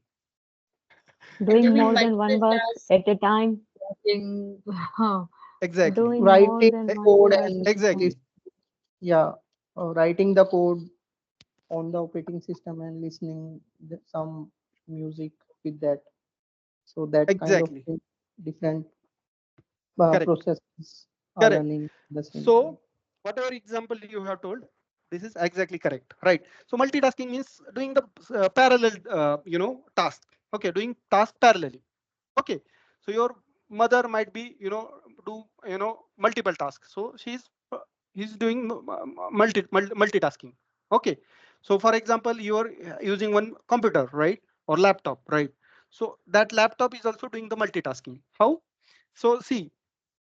Doing Doing more than one multiple work tasks. at a time. Writing, Exactly, Doing more Writing than one code work and at a this, time. exactly, yeah, writing the code on the operating system and listening some music with that. So that kind of exactly, different correct, processes are correct. running at the same time. So whatever example you have told, this is exactly correct, right? So multitasking means doing the parallel, task. Okay, doing task parallelly. Okay, so your mother might be, do multiple tasks. So he's doing multitasking. Okay, so for example, you are using one computer, right, or laptop, right? So that laptop is also doing the multitasking. How? So see,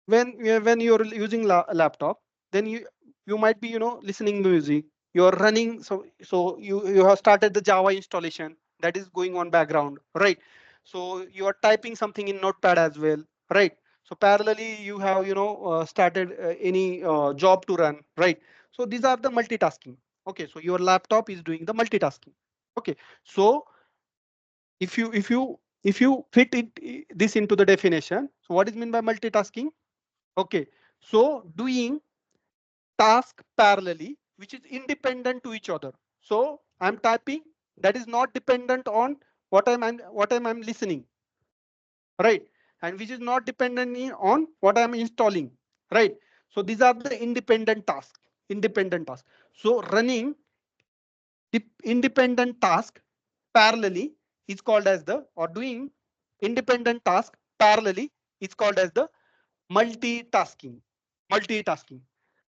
when you're using laptop, then you might be listening music, you're running, so you have started the Java installation that is going on background, right? So you are typing something in notepad as well, right? So parallelly you have started any job to run, right? So these are the multitasking. Okay, so your laptop is doing the multitasking. Okay, so if you fit this into the definition, so what is meant by multitasking? Okay, so doing task parallelly which is independent to each other. So I'm typing that is not dependent on what I'm listening, right? And which is not dependent on what I'm installing, right? So these are the independent tasks. Independent tasks. So running independent task parallelly is called as the, or doing independent task parallelly is called as the multitasking. Multitasking.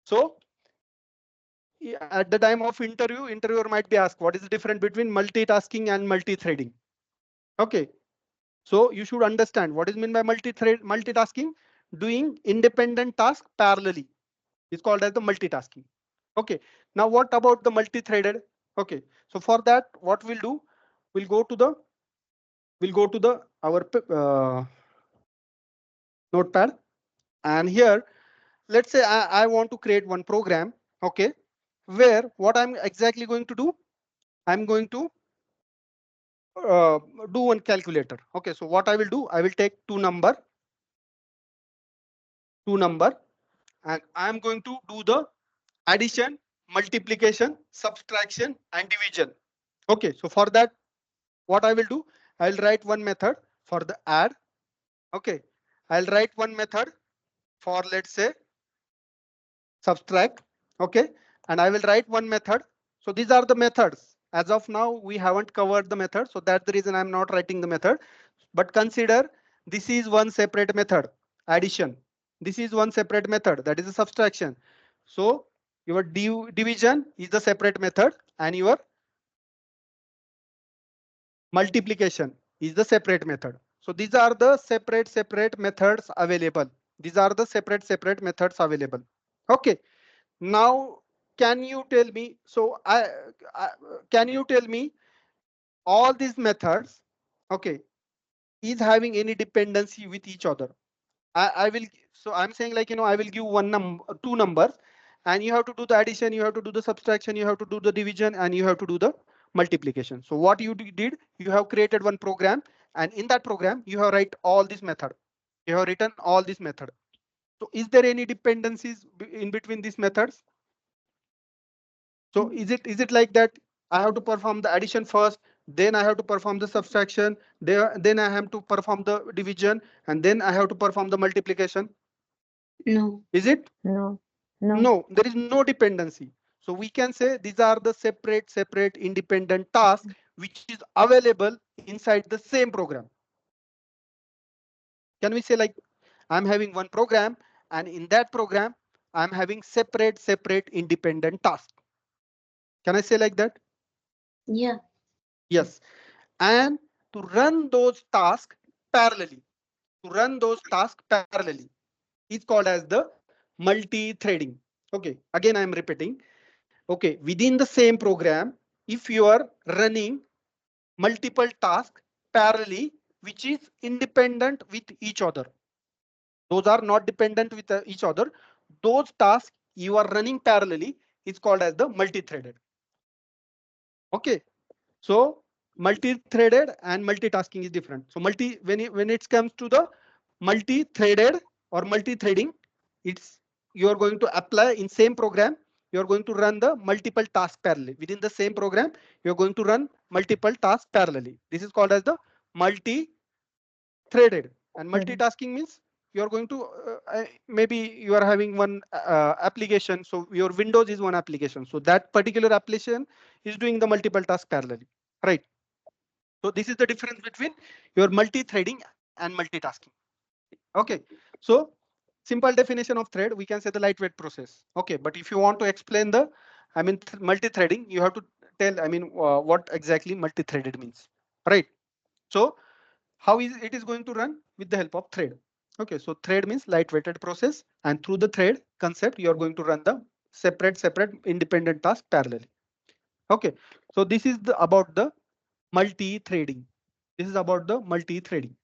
So at the time of interview, interviewer might be asked what is the difference between multitasking and multi-threading. Okay, so you should understand what is meant by multitasking. Doing independent task parallelly is called as the multitasking. Okay, now what about the multi-threaded? Okay, so for that, what we'll do, we'll go to the our notepad, and here let's say I want to create one program. Okay, where what I'm exactly going to do, I'm going to uh, do one calculator. Okay, so what I will do, I will take two number, and I am going to do the addition, multiplication, subtraction, and division. Okay, so for that, what I will do, I'll write one method for the add. Okay, I'll write one method for, let's say, subtract. Okay, and I will write one method. So these are the methods. As of now, we haven't covered the method, so that's the reason I'm not writing the method. But consider this is one separate method, addition. This is one separate method, that is a subtraction. So your division is the separate method, and your multiplication is the separate method. So these are the separate methods available. These are the separate methods available. Okay. Now, can you tell me? So I can you tell me all these methods? Okay, is having any dependency with each other? I will. So I'm saying, like, I will give two numbers, and you have to do the addition, you have to do the subtraction, you have to do the division, and you have to do the multiplication. So what you did, you have created one program, and in that program, you have write all this method. You have written all this method. So is there any dependencies in between these methods? So is it like that? I have to perform the addition first, then I have to perform the subtraction, then I have to perform the division, and then I have to perform the multiplication. No. Is it? No. No. No, there is no dependency. So we can say these are the separate independent tasks which is available inside the same program. Can we say, like, I'm having one program, and in that program, I'm having separate independent tasks. Can I say like that? Yeah. Yes. And to run those tasks parallelly, to run those tasks parallelly is called as the multi-threading. Okay, again I'm repeating. Okay, within the same program, if you are running multiple tasks parallelly, which is independent with each other, those are not dependent with each other, those tasks you are running parallelly is called as the multi-threaded. Okay, so multi-threaded and multitasking is different. So when it comes to the multi-threaded or multi-threading, it's you are going to apply in same program. You are going to run the multiple tasks parallelly within the same program. You are going to run multiple tasks parallelly. This is called as the multi-threaded. And multitasking means you are going to maybe you are having one application. So your Windows is one application. So that particular application is doing the multiple tasks parallelly, right? So this is the difference between your multi-threading and multitasking. Okay, so simple definition of thread, we can say the lightweight process. Okay, but if you want to explain the, multi-threading, you have to tell, what exactly multi-threaded means, right? So how is it is going to run with the help of thread? Okay, so thread means lightweighted process, and through the thread concept, you are going to run the separate independent task parallelly. Okay, so this is about the multi-threading. This is about the multi-threading.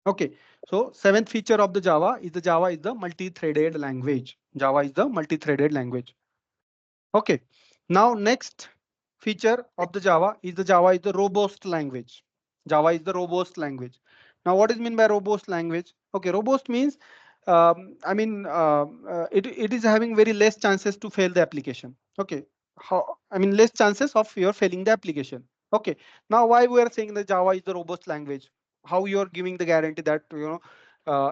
Okay, so seventh feature of the Java is the multi-threaded language. Java is the multi-threaded language. Okay, now next feature of the Java is the robust language. Java is the robust language. Now, what is mean by robust language? Okay, robust means it is having very less chances to fail the application. Okay, how, I mean, less chances of your failing the application. Okay, now why we are saying that Java is the robust language? How you are giving the guarantee that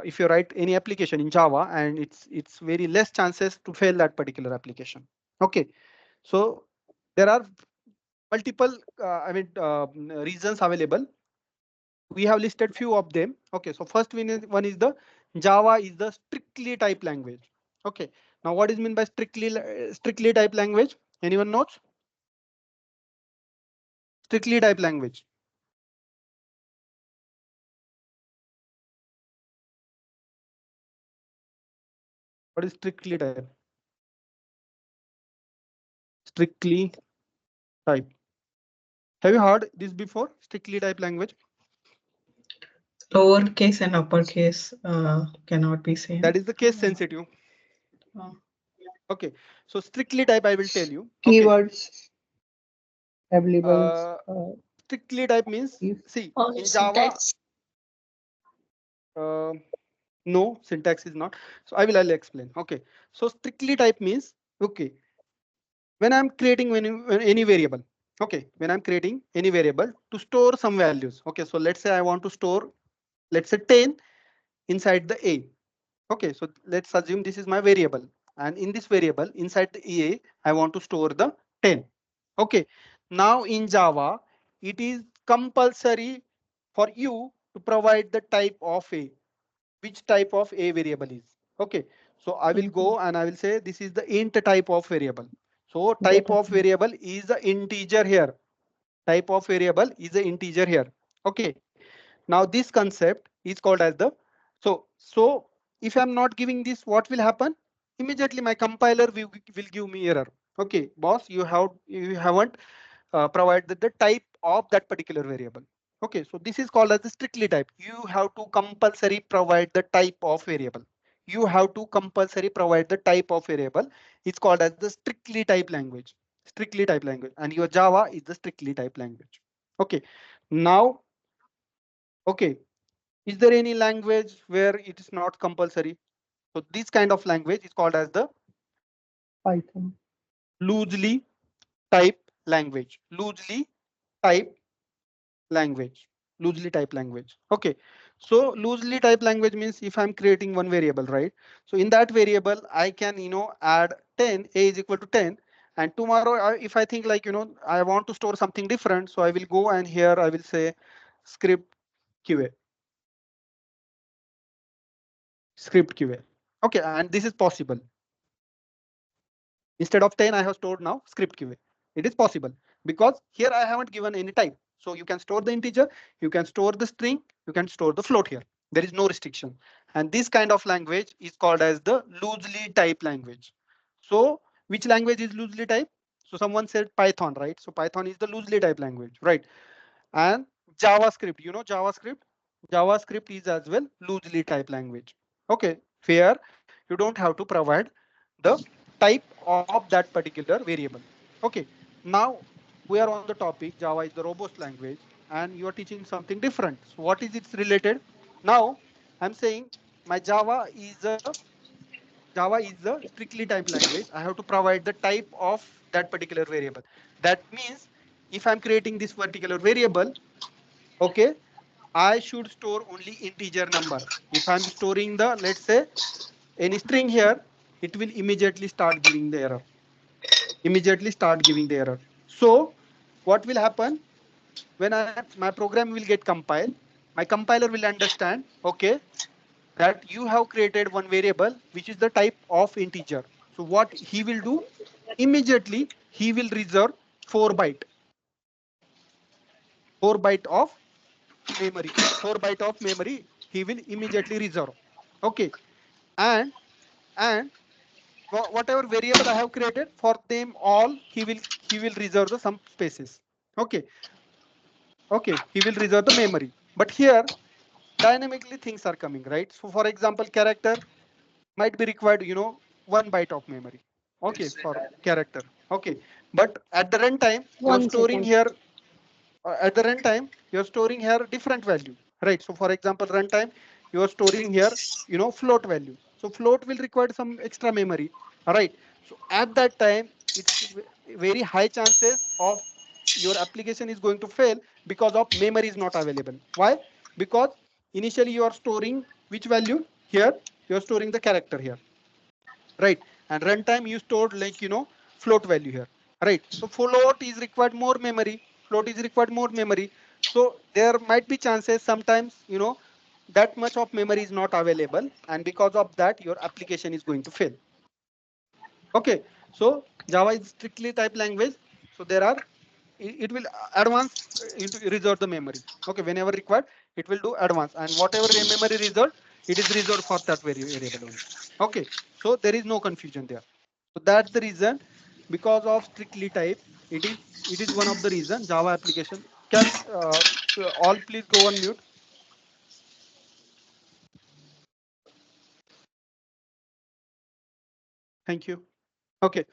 if you write any application in Java and it's very less chances to fail that particular application. Okay, so there are multiple reasons available. We have listed few of them. Okay, so first one is the Java is the strictly type language. Okay, now what is mean by strictly type language? Anyone knows? Strictly type language. What is strictly type? Strictly type. Have you heard this before? Strictly type language. Lowercase and uppercase cannot be same. That is the case sensitive. Uh, Okay, so strictly type I will tell you. Okay, Keywords available. uh, strictly type means, If see, Or in Java, syntax. uh, no, syntax is not. So I'll explain. Okay, so strictly type means, okay, when I'm creating any variable. Okay, when I'm creating any variable to store some values. Okay, so let's say I want to store, let's say 10 inside the A. Okay, so let's assume this is my variable, and in this variable inside the EA, I want to store the 10. Okay, now in Java, it is compulsory for you to provide the type of A, which type of A variable is. Okay, so I will mhm, go and I will say this is the int type of variable. So type data of type. variable is the integer here. Type of variable is the integer here. Okay, now this concept is called as the, so if I'm not giving this, what will happen? Immediately my compiler will give me error. Okay, boss, you haven't provided the type of that particular variable. Okay, so this is called as the strictly type. You have to compulsory provide the type of variable. You have to compulsory provide the type of variable. It's called as the strictly type language. Strictly type language, and your Java is the strictly type language. Okay, now, okay, is there any language where it is not compulsory? So this kind of language is called as the Python. loosely type language. Type language. Loosely type language. Okay. So loosely type language means if I'm creating one variable, right? So in that variable, I can, add 10, a is equal to 10. And tomorrow, if I think like, I want to store something different, so I will go and here I will say script QA. Script QA. Okay, and this is possible. Instead of 10, I have stored now script QA. It is possible because here I haven't given any type. So you can store the integer, you can store the string, you can store the float here. There is no restriction. And this kind of language is called as the loosely type language. So which language is loosely type? So someone said Python, right? So Python is the loosely type language, right? And JavaScript, JavaScript is as well loosely type language. Okay, where you don't have to provide the type of that particular variable. Okay, now we are on the topic Java is the robust language, and you are teaching something different. So what is its related? Now I'm saying my Java is a strictly type language. I have to provide the type of that particular variable. That means if I'm creating this particular variable, okay, I should store only integer number. If I'm storing the, let's say, any string here, it will immediately start giving the error. Immediately start giving the error. So what will happen when my program will get compiled? My compiler will understand, okay, that you have created one variable which is the type of integer. So what he will do? Immediately he will reserve 4 byte, 4 byte of memory. 4 byte of memory he will immediately reserve. Okay, and and whatever variable I have created for them all, he will reserve the some spaces. Okay, okay, he will reserve the memory. But here dynamically things are coming, right? So for example, character might be required, 1 byte of memory. Okay, for character. Okay, but at the runtime you're One storing second. here at the runtime you're storing here different value, right? So for example, runtime you're storing here, float value. So float will require some extra memory, all right? So at that time it's very high chances of your application is going to fail because of memory is not available. Why? Because initially you are storing which value here, you are storing the character here, right? And runtime you stored like float value here, right? So float is required more memory, float is required more memory. So there might be chances sometimes that much of memory is not available, and because of that your application is going to fail. Okay, so Java is strictly type language. So there are it will advance into reserve the memory. Okay, whenever required, it will do advance, and whatever memory reserved, it is reserved for that variable only. Okay, so there is no confusion there. So that's the reason, because of strictly type, it is one of the reason Java application can all please go on mute. Thank you. Okay,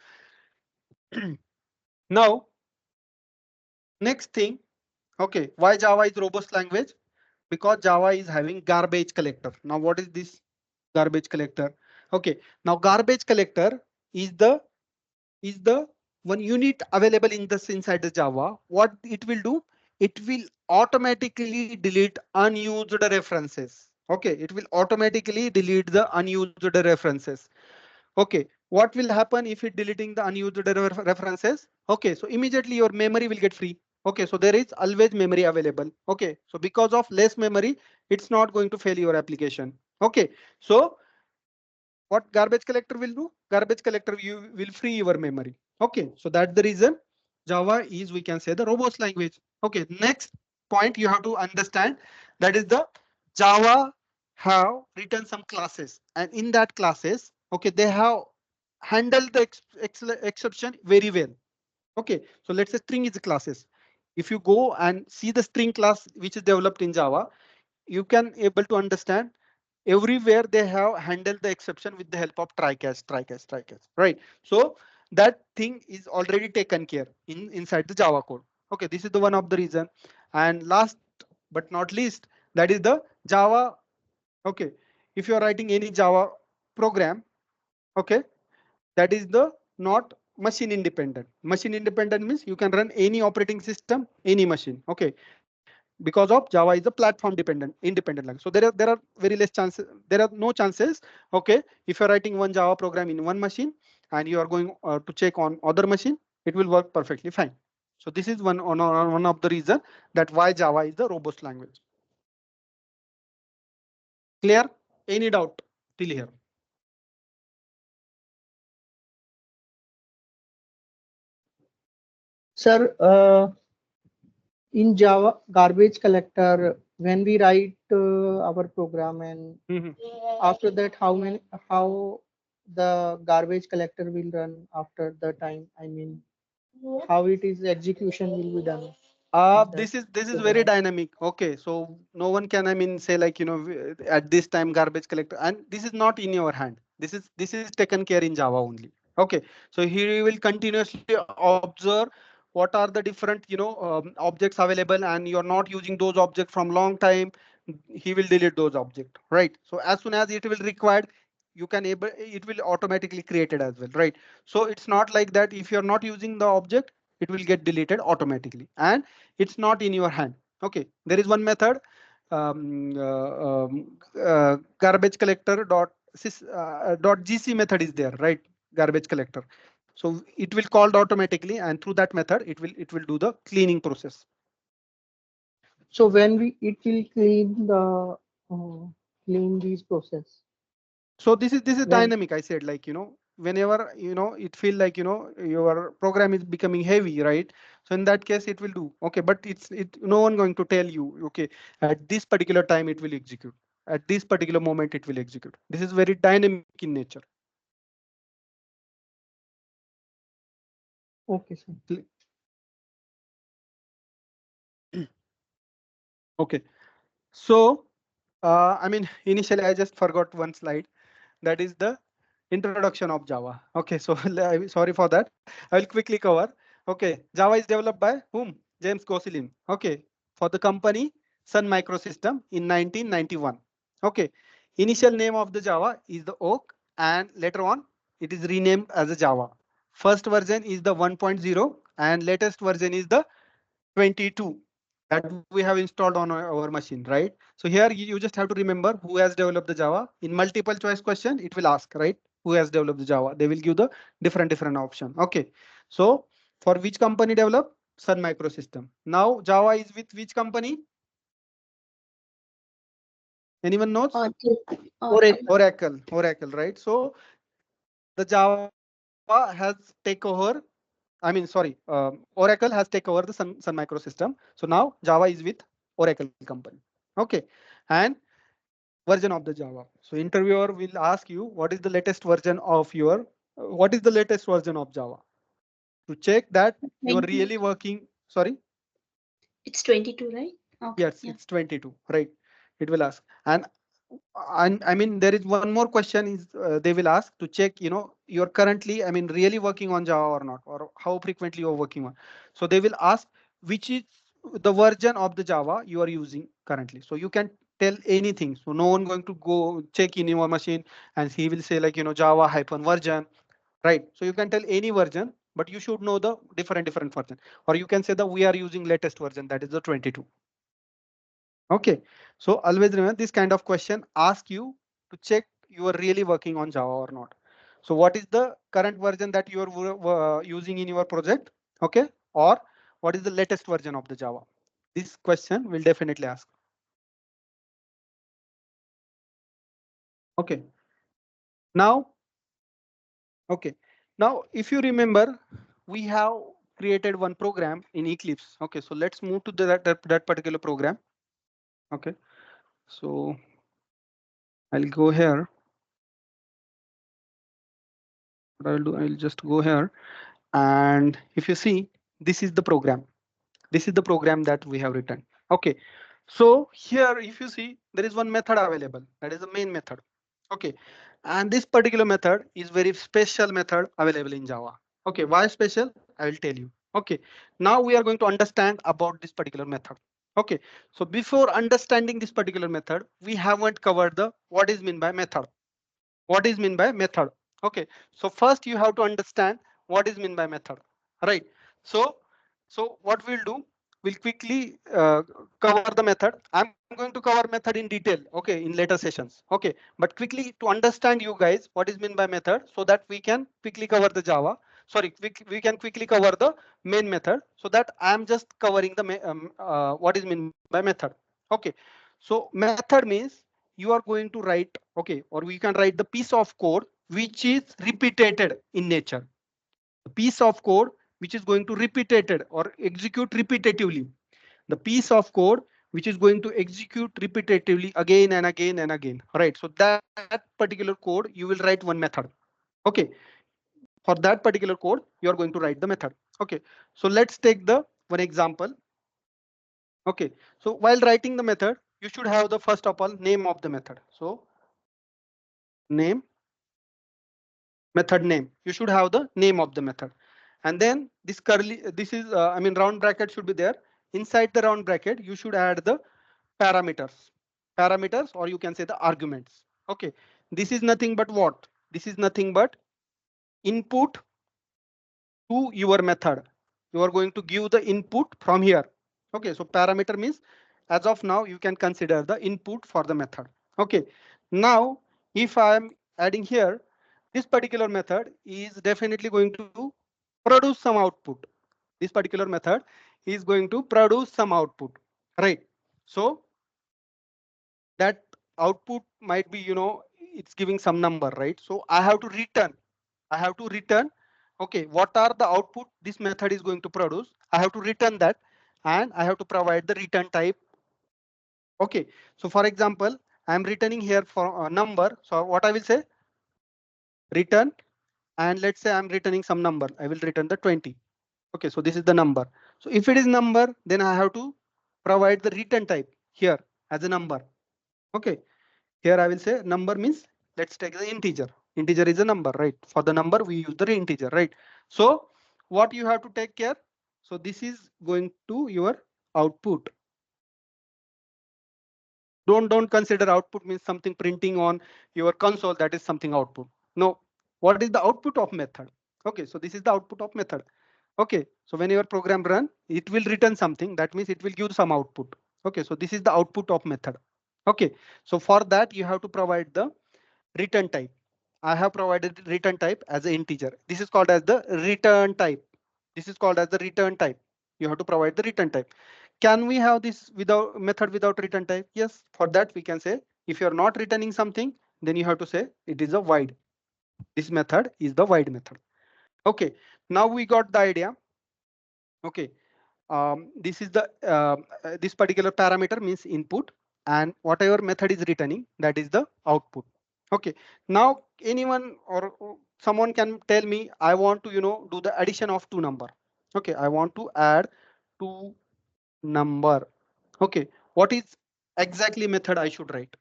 now next thing. Okay, why Java is robust language? Because Java is having garbage collector. Now, what is this garbage collector? Okay, now garbage collector is the one unit available in this inside the Java. What it will do? It will automatically delete unused references. Okay, it will automatically delete the unused references. Okay, what will happen if it deleting the unused references? Okay, so immediately your memory will get free. Okay, so there is always memory available. Okay, so because of less memory, it's not going to fail your application. Okay, so what garbage collector will do? Garbage collector you will free your memory. Okay, so that's the reason Java is, we can say, the robust language. Okay, next point you have to understand, that is the Java have written some classes, and in that classes, okay, they have handled the exception very well. Okay, so let's say string is classes. If you go and see the string class which is developed in Java, you can able to understand everywhere they have handled the exception with the help of try catch, try catch, try catch, right? So that thing is already taken care inside the Java code. Okay, this is the one of the reason. And last but not least, that is the Java. Okay, if you are writing any Java program, okay, that is the not machine independent. Machine independent means you can run any operating system, any machine. Okay, because of Java is a platform independent language. So there are very less chances. There are no chances. Okay, if you're writing one Java program in one machine and you are going to check on other machine, it will work perfectly fine. So this is one of the reason that why Java is the robust language. Clear? Any doubt till here? Sir, in Java garbage collector, when we write our program, and Mhm. after that, how the garbage collector will run after the time? I mean, how it is execution will be done. This is very dynamic. Okay, so no one can, I mean, say like at this time garbage collector, and this is not in your hand. This is taken care in Java only. Okay, so here you will continuously observe what are the different objects available, and you're not using those objects from long time. He will delete those objects, right? So as soon as it will required, it will automatically create it as well, right? So it's not like that if you're not using the object, it will get deleted automatically, and it's not in your hand. Okay, there is one method, garbage collector dot gc method is there, right? Garbage collector, so it will called automatically, and through that method it will do the cleaning process. So when it will clean these process. So this is When dynamic. I said, like whenever it feel like your program is becoming heavy, right? So in that case it will do. Okay, but no one going to tell you, okay, at this particular time it will execute, at this particular moment it will execute. This is very dynamic in nature. okay, sir. Okay, so I mean, initially I just forgot one slide, that is the introduction of Java. Okay, so sorry for that. I will quickly cover. Okay, Java is developed by whom? James Gosselin. Okay, for the company Sun Microsystem in 1991. Okay, initial name of the Java is the Oak, and later on it is renamed as a Java. First version is the 1.0 and latest version is the 22 that we have installed on our machine, right? So here you just have to remember who has developed the Java. In multiple choice question, it will ask, right? Who has developed the Java? They will give the different option. Okay. So for which company develop? Sun Microsystem. Now Java is with which company? Anyone knows? Oracle, right? So the Java has take over. I mean, sorry, Oracle has take over the Sun Microsystem. So now Java is with Oracle company. Okay, and version of the Java. So interviewer will ask you what is the latest version of your what is the latest version of Java to check that you are 20. really working. Sorry, It's 22, right? Okay. yes, Yeah. it's 22, right? It will ask, and I mean there is one more question is they will ask to check you're currently really working on Java or not, or how frequently you're working on. So they will ask which is the version of the Java you are using currently. So you can tell anything. So no one going to go check in your machine and he will say like Java hyphen version, right? So you can tell any version, but you should know the different version, or you can say that we are using latest version, that is the 22. Okay, so always remember this kind of question ask you to check you are really working on Java or not. So what is the current version that you are using in your project? Okay, or what is the latest version of the Java? This question will definitely ask. Okay, now, okay, now if you remember, we have created one program in Eclipse. Okay, so let's move to that particular program. Okay, so I'll go here. What I'll do, I'll just go here. And if you see, this is the program. This is the program that we have written. Okay. So here, if you see, there is one method available. That is the main method. Okay. And this particular method is very special method available in Java. Okay. Why special? I will tell you. Okay. Now we are going to understand about this particular method. Okay. So before understanding this particular method, we haven't covered the what is meant by method. What is mean by method? Okay, so first you have to understand what is mean by method, right? So what we'll do, we'll quickly cover the method. I'm going to cover method in detail, okay, in later sessions. Okay, but quickly to understand you guys what is mean by method, so that we can quickly cover the Java. Sorry, we can quickly cover the main method, so that I am just covering the what is mean by method. Okay, so method means you are going to write, okay, or we can write the piece of code which is repeated in nature. The piece of code which is going to repeated or execute repetitively. The piece of code which is going to execute repetitively again and again and again. Right. So that particular code you will write one method. Okay. For that particular code, you are going to write the method. Okay. So let's take the one example. Okay. So while writing the method, you should have the first of all name of the method. So name, method name. You should have the name of the method. And then this curly, this is, round bracket should be there. Inside the round bracket, you should add the parameters, or you can say the arguments. Okay. This is nothing but what? This is nothing but input to your method. You are going to give the input from here. Okay. So parameter means as of now, you can consider the input for the method. Okay. Now, if I am adding here, this particular method is definitely going to produce some output. This particular method is going to produce some output, right? So that output might be, it's giving some number, right? So I have to return, okay, what are the output this method is going to produce? I have to return that, and I have to provide the return type. Okay, so for example, I'm returning here for a number. So what I will say, return, and let's say I'm returning some number. I will return the 20. Okay, so this is the number. So if it is number, then I have to provide the return type here as a number. Okay, here I will say number means let's take the integer. Integer is a number, right? For the number we use the integer, right? So what you have to take care. So this is going to your output. Don't consider output means something printing on your console, that is something output. No, what is the output of method? Okay, so this is the output of method. Okay, so when your program run, it will return something. That means it will give some output. Okay, so this is the output of method. Okay, so for that you have to provide the return type. I have provided return type as an integer. This is called as the return type. This is called as the return type. You have to provide the return type. Can we have this without method without return type? Yes. For that we can say if you're not returning something, then you have to say it is a void. This method is the void method. Okay. Now we got the idea. Okay. This is the this particular parameter means input, and whatever method is returning, that is the output. Okay, now anyone or someone can tell me I want to do the addition of two number. Okay, I want to add two number. Okay, what is exactly method I should write?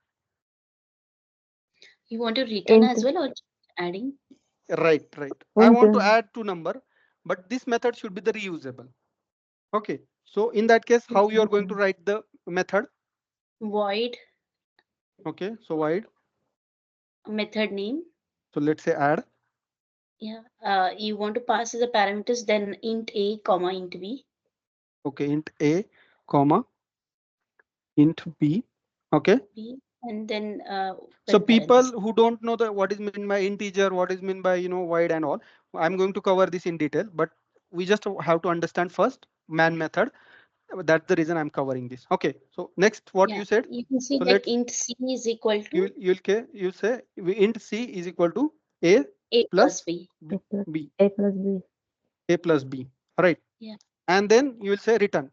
You want to return int as well or just adding? Right, I want to int add two number, but this method should be the reusable. Okay, so in that case, how you are going to write the method? Void Okay, so void. method name. So let's say add. Yeah. You want to pass as a parameters, then int a comma int b. Okay, int a comma int b. Okay, B, and then so when people parentheses. who don't know the what is meant by integer, what is meant by void and all, I'm going to cover this in detail, but we just have to understand first man method. That's the reason I'm covering this. Okay, so next what Yeah, you said. you can see So like let's int c is equal to you say int c is equal to a a plus plus b. a plus b, a plus b. a plus b, right? Yeah. And then you will say return.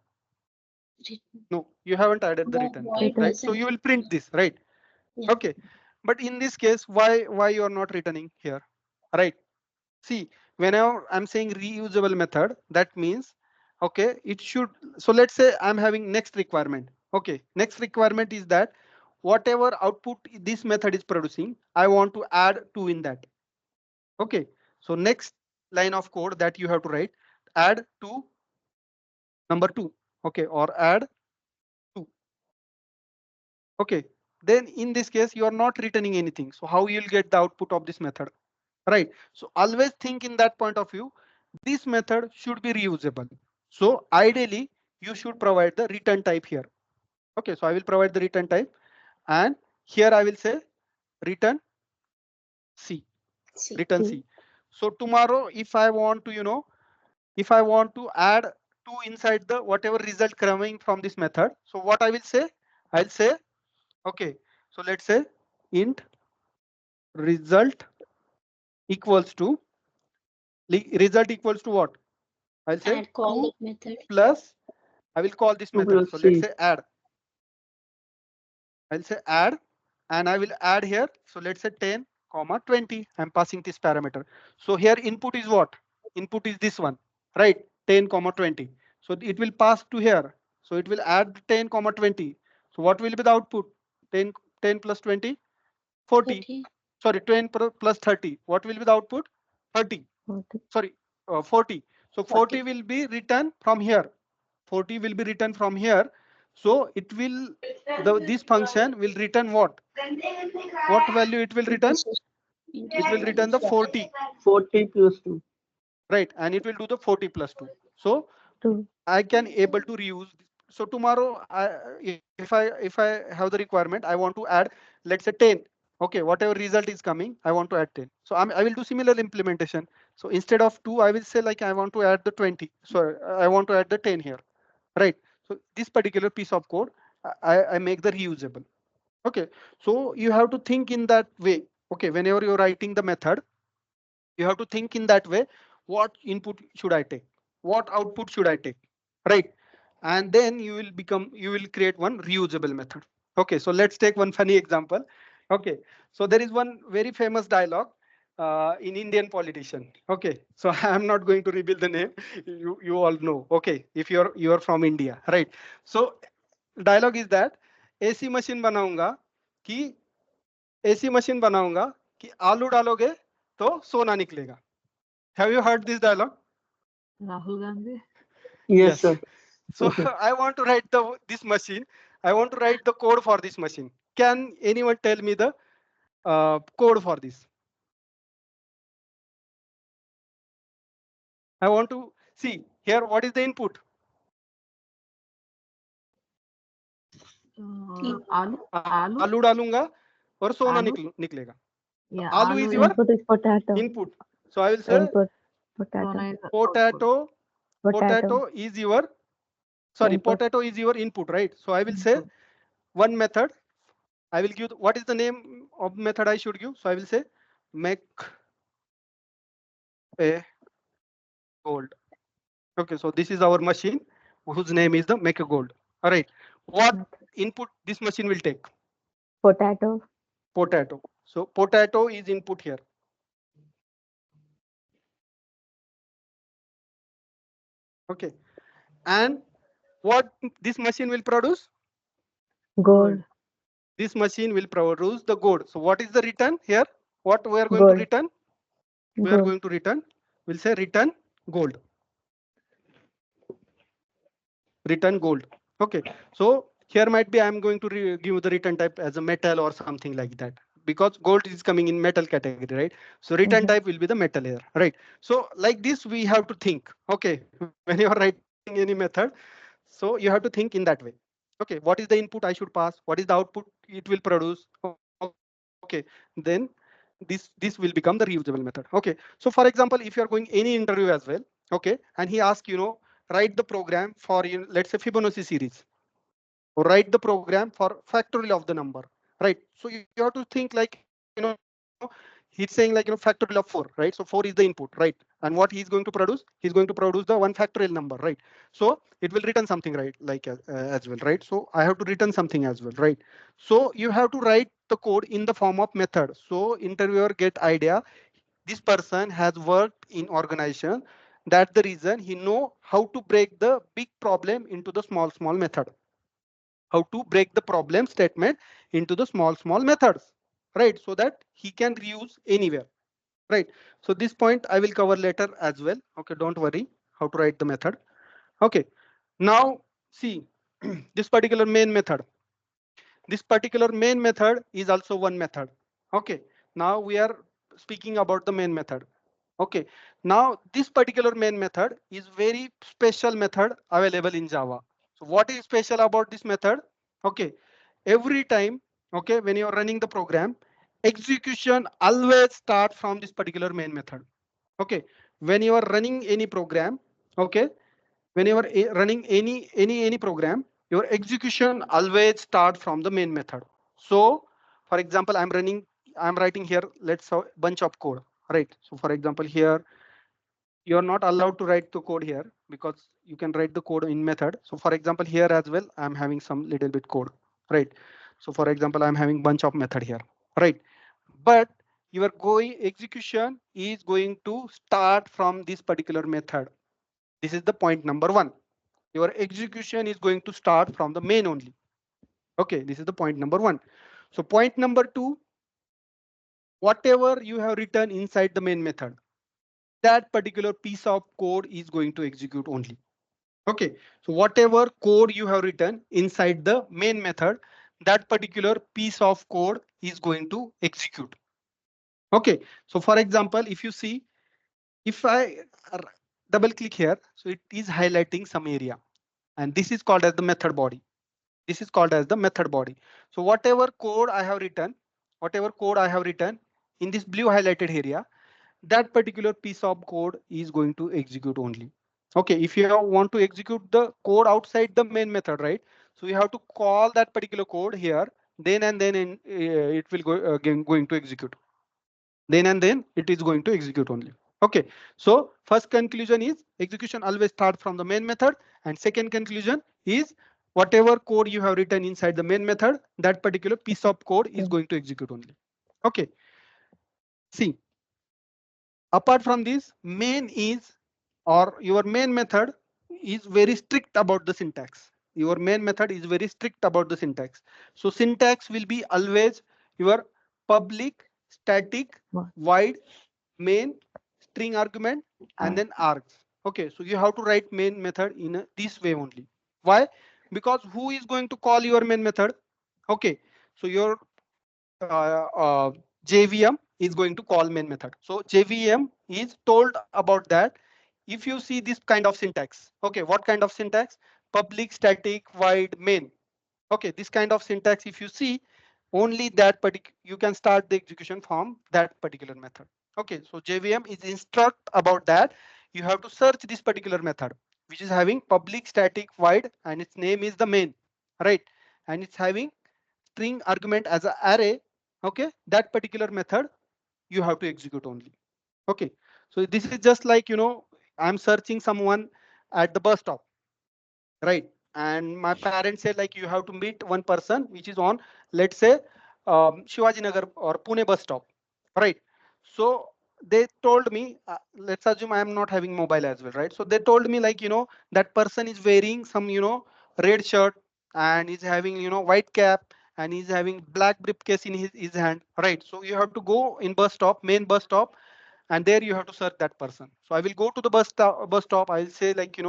Re- No, you haven't added the return, Void Return. right? So doesn't. you will print this, right? Yeah. Okay, but in this case, why you are not returning here, right? See, whenever I'm saying reusable method, that means okay, it should. So let's say I'm having next requirement. Okay, next requirement is that whatever output this method is producing, I want to add two in that. Okay, so next line of code that you have to write, add to number two. Okay, or add two. Okay, then in this case, you are not returning anything. So how you'll get the output of this method, right? So always think in that point of view, this method should be reusable. So ideally, you should provide the return type here. Okay, so I will provide the return type, and here I will say return C, C. return C. C. So tomorrow, if I want to, if I want to add two inside the whatever result coming from this method, so what I will say, I'll say, okay, so let's say int result equals to result equals to what? I'll say Add call 2 that method. plus, I will call this 2 method. plus So let's C. say add. I'll say add, and I will add here. So let's say 10 comma 20. I'm passing this parameter. So here input is what? Input is this one, right? 10 comma 20. So it will pass to here. So it will add 10 comma 20. So what will be the output? 10, 10 plus 20, 40. 30. Sorry, 10 plus 30. What will be the output? 30. Okay. Sorry, 40. So 40 40. will be written from here. 40 will be written from here. So it will, this function will return what? What value it will return? This is int It will return the yeah. 40, 40 plus 2. right? And it will do the 40 plus 2. So 2. I can able to reuse. So tomorrow, if I have the requirement, I want to add, let's say 10. Okay, whatever result is coming, I want to add 10. So I will do similar implementation. So instead of 2, I will say like I want to add the 20. Sorry, I want to add the 10 here, right? So this particular piece of code, I make the reusable. Okay, so you have to think in that way. Okay, whenever you're writing the method, you have to think in that way. What input should I take? What output should I take? Right? And then you will create one reusable method. Okay, so let's take one funny example. Okay, so there is one very famous dialogue in Indian politician. Okay, so I'm not going to reveal the name. You all know. Okay, if you're from India, right? So dialogue is that ऐसी machine बनाऊंगा कि ऐसी machine बनाऊंगा कि आलू डालोगे तो सोना निकलेगा. Have you heard this dialogue? Rahul Gandhi. Yes, Yes. sir. So I want to write this machine. I want to write the code for this machine. Can anyone tell me the code for this? I want to see here what is the input. आलू डालूंगा और सोना निकलेगा. Yeah, Aloo is your Input is potato. input. So I will say Input potato. potato is your, sorry, Input. potato is your input, right? So I will say one method. I will give, what is the name of method I should give? So I will say make a gold. Okay, so this is our machine whose name is the make a gold. All right. What input this machine will take? Potato. Potato. So potato is input here. Okay. And what this machine will produce? Gold. This machine will produce the gold. So what is the return here? What we are going Gold. to return? We are going to return. We'll say return gold. Return gold. Okay. So here might be I'm going to give the return type as a metal or something like that, because gold is coming in metal category, right? So return type will be the metal here, right? So like this we have to think. Okay, when you are writing any method, so you have to think in that way. Okay, what is the input I should pass? What is the output it will produce? Okay, then this will become the reusable method. Okay, so for example, if you are going any interview as well, okay, and he asks, write the program for, let's say Fibonacci series, or write the program for factorial of the number, right? So you have to think like, he's saying like, factorial of 4, right? So 4 is the input, right? And what he's going to produce? He's going to produce the 1 factorial number, right? So it will return something, right? Like as well, right? So I have to return something as well, right? So you have to write the code in the form of method. So interviewer get idea. This person has worked in organization. That's the reason he know how to break the big problem into the small method. How to break the problem statement into the small methods, right? So that he can reuse anywhere, right? So this point I will cover later as well. Okay, don't worry how to write the method. Okay, now see this particular main method. This particular main method is also one method. Okay, now we are speaking about the main method. Okay, now this particular main method is very special method available in Java. So what is special about this method? Okay, every time, okay, when you are running the program, execution always start from this particular main method. Okay, when you are running any program, okay, when you are running any program, your execution always start from the main method. So for example, I'm writing here, let's say bunch of code, right? So for example, here you are not allowed to write the code here because you can write the code in method. So for example, here as well, I'm having some little bit code, right? So for example, I'm having bunch of method here, right? But your execution is going to start from this particular method. This is the point number 1. Your execution is going to start from the main only. Okay, this is the point number 1. So point number 2, whatever you have written inside the main method, that particular piece of code is going to execute only. Okay, so whatever code you have written inside the main method, that particular piece of code is going to execute. Okay, so for example, if you see, if I double click here, so it is highlighting some area, and this is called as the method body. This is called as the method body. So whatever code I have written, in this blue highlighted area, that particular piece of code is going to execute only. Okay, if you want to execute the code outside the main method, right? So you have to call that particular code here, then it will going to execute. Then it is going to execute only. Okay, so first conclusion is execution always start from the main method, and second conclusion is whatever code you have written inside the main method, that particular piece of code is going to execute only. Okay, see, apart from this, main is, or your main method is very strict about the syntax. Your main method is very strict about the syntax. So syntax will be always your public static void main string argument and then args. Okay, so you have to write main method in this way only. Why? Because who is going to call your main method? Okay, so your JVM is going to call main method. So JVM is told about that if you see this kind of syntax, okay, what kind of syntax? Public static void main. Okay, this kind of syntax, if you see, only that particular, you can start the execution from that particular method. Okay, so JVM is instruct about that. You have to search this particular method, which is having public static void, and its name is the main, right? And it's having string argument as an array. Okay, that particular method you have to execute only. Okay, so this is just like, I'm searching someone at the bus stop, right? And my parents said like you have to meet one person which is on, let's say, Shivaji Nagar or Pune bus stop, right? So they told me, let's assume I am not having mobile as well, right? So they told me like, that person is wearing some, red shirt, and is having, white cap, and he's having black briefcase in his hand, right? So you have to go in bus stop, main bus stop, and there you have to search that person. So I will go to the bus stop. I'll say like,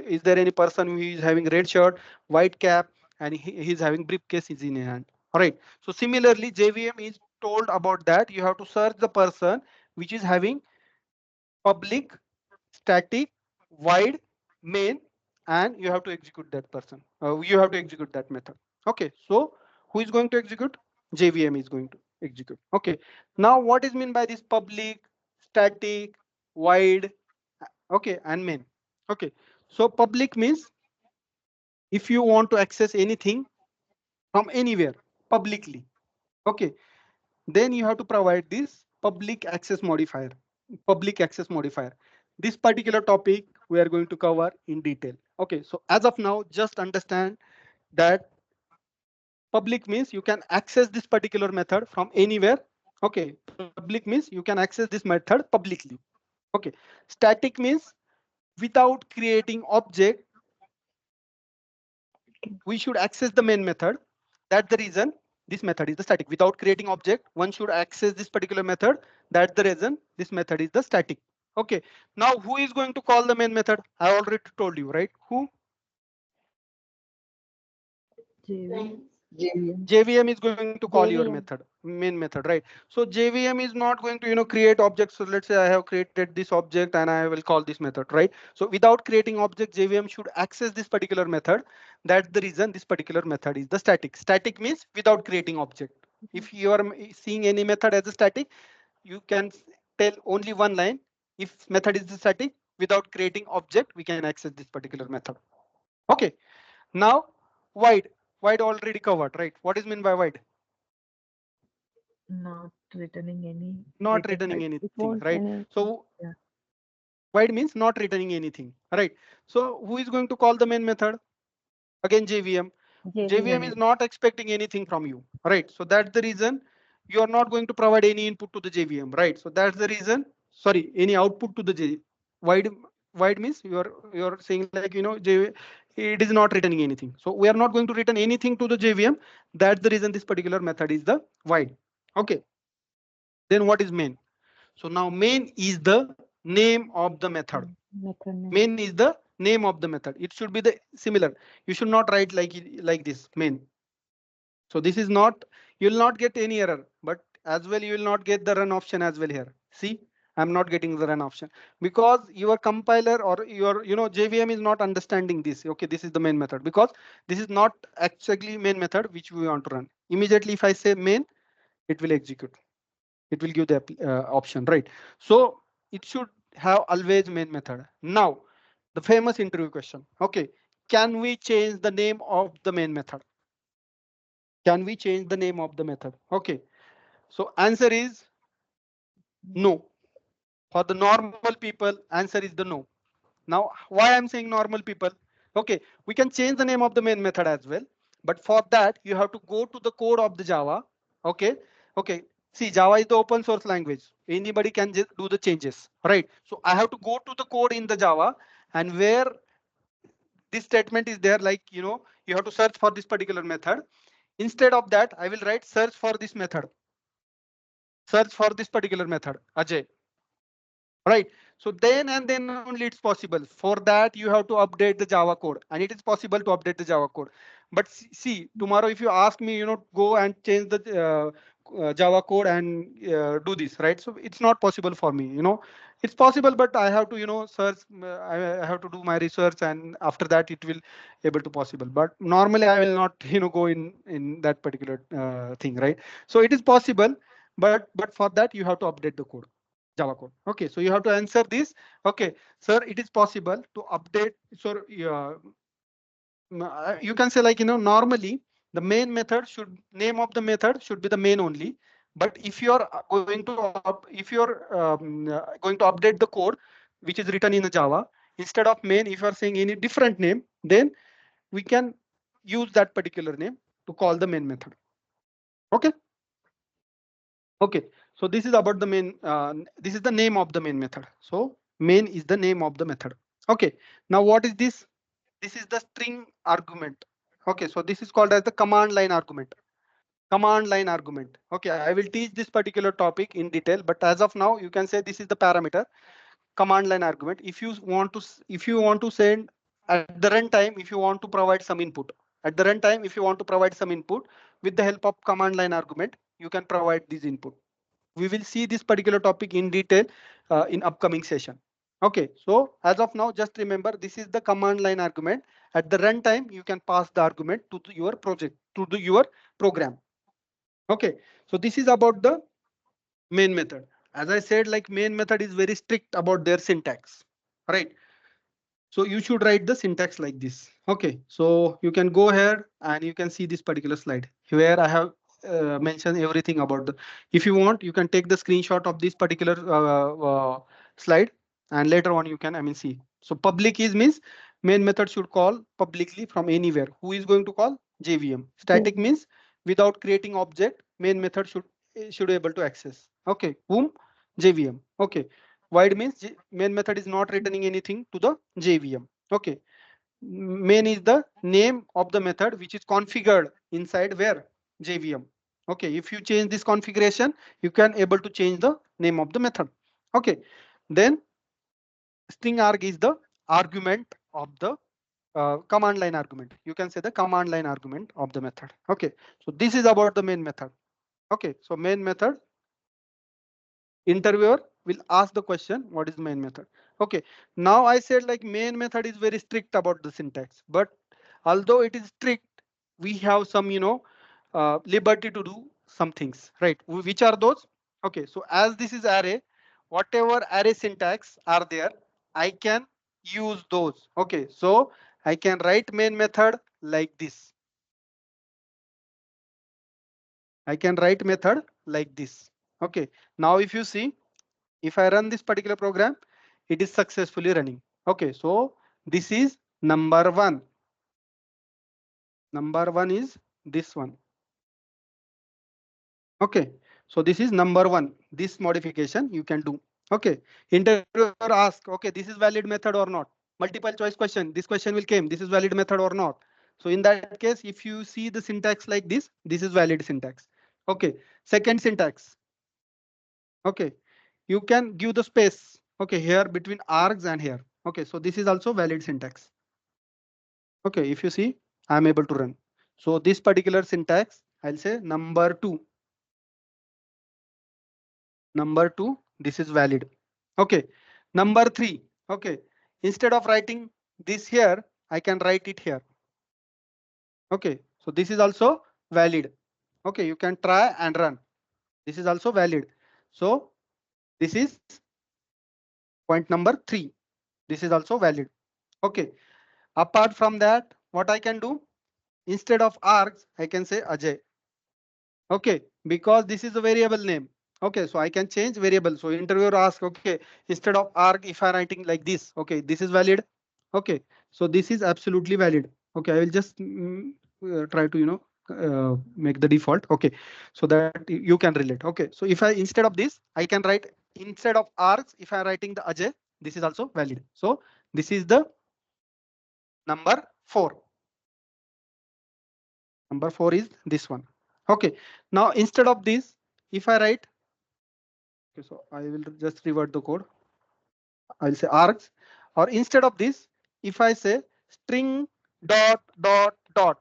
is there any person who is having red shirt, white cap, and he's having briefcase is in his hand. All right. So similarly, JVM is told about that. You have to search the person which is having public, static, void, main, and you have to execute that person. You have to execute that method. Okay. So who is going to execute? JVM is going to execute. Okay. Now what is mean by this public, static, void, okay, and main? Okay. So public means if you want to access anything from anywhere publicly. Okay. Then you have to provide this public access modifier. Public access modifier. This particular topic we are going to cover in detail. Okay, so as of now, just understand that public means you can access this particular method from anywhere. Okay, public means you can access this method publicly. Okay, static means without creating object, we should access the main method. That's the reason this method is the static. Without creating object, one should access this particular method. That's the reason this method is the static. Okay. Now who is going to call the main method? I already told you, right? Who? JVM. JVM. JVM is going to call your JVM. method, main method, right? So JVM is not going to, create objects. So let's say I have created this object and I will call this method, right? So without creating object, JVM should access this particular method. That's the reason this particular method is the static. Static means without creating object. If you are seeing any method as a static, you can tell only one line. If method is static, without creating object, we can access this particular method. Okay. Now, void. Void already covered, right? What is mean by void? Not returning any Not data returning type. It anything, won't right? any. So Yeah. void means not returning anything, right? So who is going to call the main method? Again, JVM. JVM JVM. is not expecting anything from you, right? So that's the reason you are not going to provide any input to the JVM, right? So that's the reason, sorry, any output to the void. Void means you're saying like, it is not returning anything. So we are not going to return anything to the JVM. That's the reason this particular method is the void. Okay. Then what is main? So now main is the name of the method. Method name. Main is the name of the method. It should be the similar. You should not write like this main. So this is not, you will not get any error, but as well you will not get the run option as well here. See, I'm not getting the run option because your compiler or your, JVM is not understanding this. Okay, this is the main method because this is not actually main method which we want to run. Immediately if I say main, it will execute. It will give the option, right? So it should have always main method. Now, the famous interview question. Okay, can we change the name of the main method? Can we change the name of the method? Okay, so answer is no. For the normal people, answer is the no. Now, why I'm saying normal people? Okay, we can change the name of the main method as well, but for that you have to go to the code of the Java. Okay, okay. See, Java is the open source language. Anybody can just do the changes, right? So I have to go to the code in the Java, and where this statement is there, like, you have to search for this particular method. Instead of that, I will write search for this method. Search for this particular method, Ajay. Right. So then and then only it's possible. For that, you have to update the Java code, and it is possible to update the Java code. But see, tomorrow if you ask me, go and change the Java code and do this, right? So it's not possible for me. It's possible, but I have to, search. I have to do my research, and after that, it will able to possible. But normally, I will not, go in that particular thing, right? So it is possible, but for that you have to update the code, Java code. Okay, so you have to answer this. Okay, sir, it is possible to update. So you can say like, normally the main method should name of the method should be the main only. But if you're going to update the code which is written in the Java, instead of main, if you are saying any different name, then we can use that particular name to call the main method. Okay. Okay. So this is about the main. This is the name of the main method. So main is the name of the method. Okay. Now what is this? This is the string argument. Okay, so this is called as the command line argument. Command line argument. Okay, I will teach this particular topic in detail, but as of now, you can say this is the parameter command line argument. If you want to send at the runtime, if you want to provide some input at the runtime, if you want to provide some input with the help of command line argument, you can provide this input. We will see this particular topic in detail in upcoming session. Okay, so as of now, just remember this is the command line argument. At the runtime, you can pass the argument to your project, your program. Okay, so this is about the main method. As I said, like main method is very strict about their syntax, right? So you should write the syntax like this. Okay, so you can go ahead and you can see this particular slide where I have mentioned everything about the. If you want, you can take the screenshot of this particular slide, and later on you can, see. So public is means main method should call publicly from anywhere. Who is going to call? JVM. Static means without creating object, main method should able to access. Okay, whom? JVM. Okay. Void means main method is not returning anything to the JVM. Okay. Main is the name of the method which is configured inside where? JVM. Okay. If you change this configuration, you can able to change the name of the method. Okay. Then string arg is the argument of the command line argument. You can say the command line argument of the method. Okay. So this is about the main method. Okay. So main method, interviewer will ask the question, what is main method? Okay, now I said like main method is very strict about the syntax, but although it is strict, we have some, liberty to do some things, right? Which are those? Okay, so as this is array, whatever array syntax are there, I can use those. Okay, so I can write main method like this. I can write method like this. Okay, now if you see, if I run this particular program, it is successfully running. Okay, so this is number one. Number one is this one. Okay, so this is number one. This modification you can do. Okay, interviewer ask, okay, this is valid method or not? Multiple choice question. This question will came. This is valid method or not? So in that case, if you see the syntax like this is valid syntax. Okay, second syntax. Okay, you can give the space. Okay, here between args and here. Okay, so this is also valid syntax. Okay, if you see, I'm able to run. So this particular syntax, I'll say number two. Number two, this is valid. Okay, number three. Okay, instead of writing this here, I can write it here. Okay, so this is also valid. Okay, you can try and run. This is also valid. So this is point number three. This is also valid. Okay, apart from that, what I can do? Instead of args, I can say Ajay. Okay, because this is a variable name. Okay, so I can change variable. So interviewer asks, okay, instead of arg, if I'm writing like this, okay, this is valid. Okay, so this is absolutely valid. Okay, I will just try to, make the default. Okay, so that you can relate. Okay, so if I, instead of this, I can write instead of args, if I'm writing the Ajay, this is also valid. So this is the number four. Number four is this one. Okay, now instead of this, if I write, okay, so I will just revert the code. I'll say args, or instead of this, if I say string dot dot dot,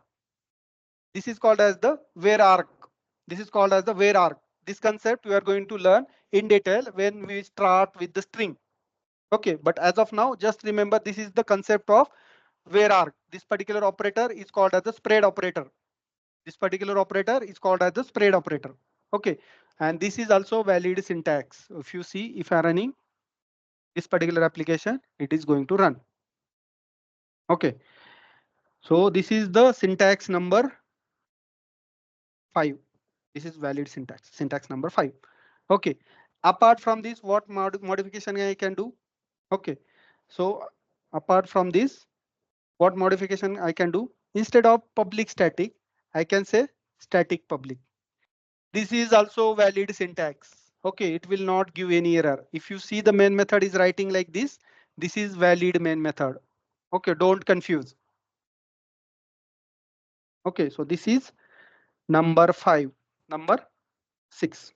this is called as the where arg. This is called as the where arg. This concept we are going to learn in detail when we start with the string. Okay, but as of now, just remember this is the concept of where are. This particular operator is called as the spread operator. This particular operator is called as the spread operator. Okay, and this is also valid syntax. If you see, if I'm running this particular application, it is going to run. Okay, so this is the syntax number 5. This is valid syntax, syntax number 5. Okay, apart from this, what modification I can do? Okay, so apart from this, what modification I can do? Instead of public static, I can say static public. This is also valid syntax. Okay, it will not give any error. If you see the main method is writing like this is valid main method. Okay, don't confuse. Okay, so this is number 5. Number 6.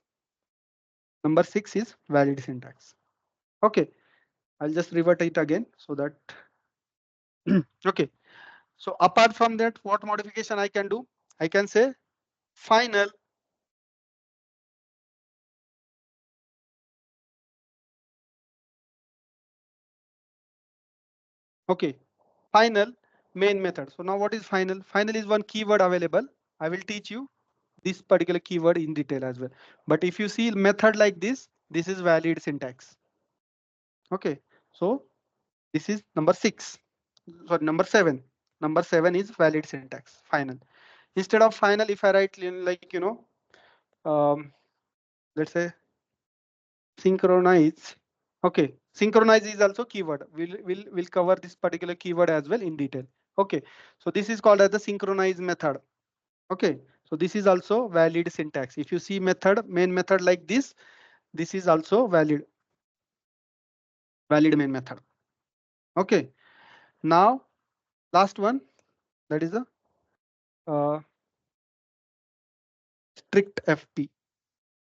Number 6 is valid syntax. Okay, I'll just revert it again so that. Okay, so apart from that, what modification I can do? I can say final. Okay, final main method. So now what is final? Final is one keyword available. I will teach you this particular keyword in detail as well. But if you see method like this is valid syntax. Okay, so this is number 6. Sorry, number 7. Number 7 is valid syntax. Final. Instead of final, if I write like um, let's say synchronize. Okay, synchronize is also keyword. We'll cover this particular keyword as well in detail. Okay, so this is called as the synchronize method. Okay, so this is also valid syntax. If you see method, main method like this is also valid main method. Okay, now last one, that is a strict FP.